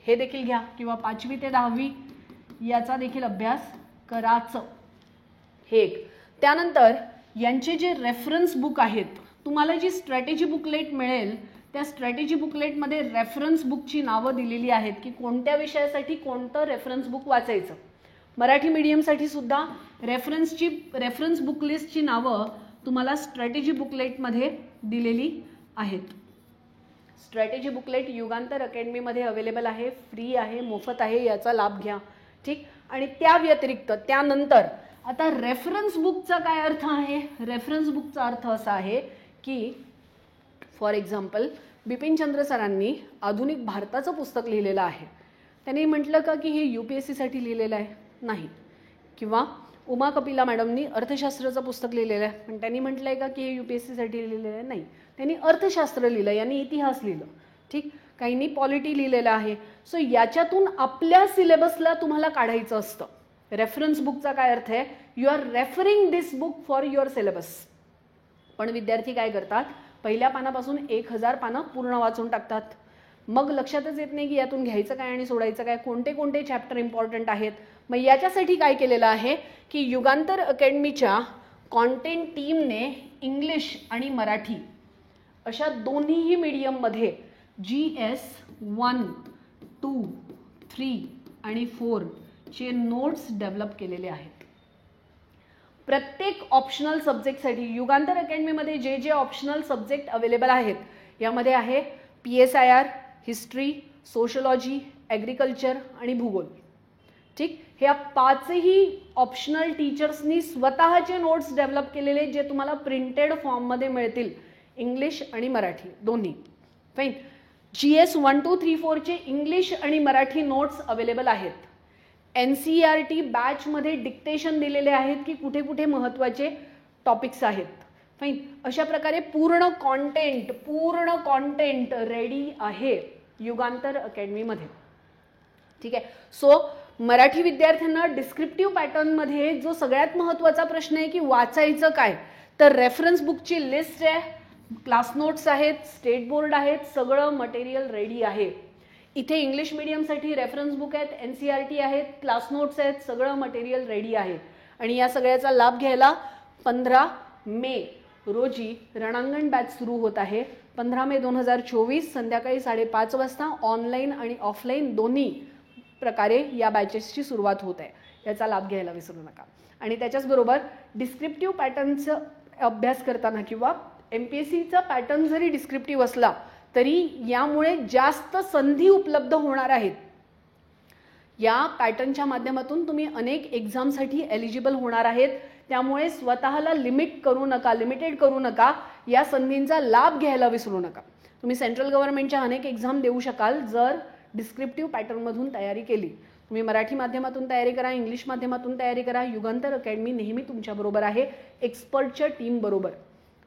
हे देखील घ्या किंवा 5वी ते 10वी याचा देखील अभ्यास करायचं. हे एक. त्यानंतर यांचे जे रेफरन्स बुक आहेत, तुम्हाला जी स्ट्रॅटेजी बुकलेट मिळेल त्या स्ट्रॅटेजी बुकलेटमध्ये रेफरन्स बुकची नावं दिलेली आहेत की कोणत्या विषयासाठी कोणतं रेफरन्स बुक वाचायचं. मराठी मीडियमसाठी सुद्धा रेफरन्स बुक लिस्टची नावं तुम्हाला स्ट्रॅटेजी बुकलेटमध्ये दिलेली आहेत. स्ट्रॅटेजी बुकलेट युगांतर अकॅडमीमध्ये अवेलेबल आहे, फ्री आहे, मोफत आहे, याचा लाभ घ्या. ठीक. आणि त्या व्यतिरिक्त त्यानंतर आता रेफरन्स बुकचा काय अर्थ आहे. रेफरन्स बुकचा अर्थ असा आहे की फॉर एक्झाम्पल बिपिनचंद्र सरांनी आधुनिक भारताचं पुस्तक लिहिलेलं आहे. त्यांनी म्हटलं का की हे UPSCसाठी लिहिलेलं आहे, नाही. किंवा उमा कपिला मॅडमनी अर्थशास्त्राचं पुस्तक लिहिलेलं आहे, पण त्यांनी म्हटलंय का की हे UPSCसाठी लिहिलेलं आहे, नाही. त्यांनी अर्थशास्त्र लिहिलं, यांनी इतिहास लिहिलं. ठीक. काहींनी पॉलिटी लिहिलेलं आहे. सो याच्यातून आपल्या सिलेबसला तुम्हाला काढायचं असतं. रेफरन्स बुकचा काय अर्थ आहे, you are referring this book for your syllabus. पण विद्यार्थी काय करतात, पहिल्या पानापासून 1000 पानं पूर्ण वाचून टाकतात. मग लक्षातच येत नाही की यातून घ्यायचं काय आणि सोडायचं काय, कोणते कोणते चॅप्टर इम्पॉर्टंट आहेत. मग याच्यासाठी काय केलेलं आहे की युगांतर अकॅडमीच्या कॉन्टेंट टीमने इंग्लिश आणि मराठी अशा दोन्हीही मीडियममध्ये GS 1, 2, 3 आणि 4 चे नोट्स डेव्हलप केलेले आहेत. प्रत्येक ऑप्शनल सब्जेक्टसाठी युगांतर अकॅडमीमध्ये जे जे ऑप्शनल सब्जेक्ट अवेलेबल आहेत यामध्ये आहे PSIR, हिस्ट्री, सोशलॉजी, ॲग्रिकल्चर आणि भूगोल. ठीक, ह्या पाचही ऑप्शनल टीचर्सनी स्वतःचे नोट्स डेव्हलप केलेले जे तुम्हाला प्रिंटेड फॉर्ममध्ये मिळतील, इंग्लिश आणि मराठी दोन्ही. फाईन. GS 1, 2, 3, 4 चे इंग्लिश आणि मराठी नोट्स अवेलेबल आहेत. NCERT बॅचमध्ये डिक्टेशन दिलेले आहेत की कुठे कुठे महत्त्वाचे टॉपिक्स आहेत. फाईन. अशा प्रकारे पूर्ण कॉन्टेंट रेडी आहे युगांतर अकॅडमीमध्ये. ठीक आहे. सो मराठी विद्यार्थ्यांना डिस्क्रिप्टिव्ह पॅटर्नमध्ये जो सगळ्यात महत्त्वाचा प्रश्न आहे की वाचायचं काय, तर रेफरन्स बुकची लिस्ट आहे, क्लास नोट्स आहेत, स्टेट बोर्ड आहेत, सगळं मटेरियल रेडी आहे. इथे इंग्लिश मीडियमसाठी रेफरन्स बुक आहेत, NCERT आहेत, क्लास नोट्स आहेत, सगळं मटेरियल रेडी आहे. आणि या सगळ्याचा लाभ घ्यायला 15 मे रोजी रणांगण बॅच सुरू होत आहे. 15 मे 2024 संध्याकाळी 5:30 वाजता ऑनलाईन आणि ऑफलाईन दोन्ही प्रकारे या बॅचेसची सुरुवात होत आहे. याचा लाभ घ्यायला विसरू नका. आणि त्याच्याचबरोबर डिस्क्रिप्टिव्ह पॅटर्नचं अभ्यास करताना किंवा MPSCचा पॅटर्न जरी डिस्क्रिप्टिव्ह असला तरी यामुळे जास्त संधी उपलब्ध होणार आहेत. या पॅटर्नच्या माध्यमातून तुम्ही अनेक एक्झामसाठी एलिजिबल होणार आहेत. त्यामुळे स्वतःला लिमिटेड करू नका. या संधींचा लाभ घ्यायला विसरू नका. तुम्ही सेंट्रल गव्हर्नमेंटच्या अनेक एक्झाम देऊ शकाल जर डिस्क्रिप्टिव्ह पॅटर्नमधून तयारी केली. तुम्ही मराठी माध्यमातून तयारी करा, इंग्लिश माध्यमातून तयारी करा. युगांतर अकॅडमी नेहमी तुमच्याबरोबर आहे, एक्सपर्टच्या टीम बरोबर.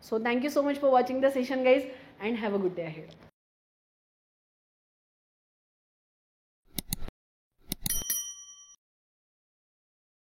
So thank you so much for watching the session guys and have a good day ahead.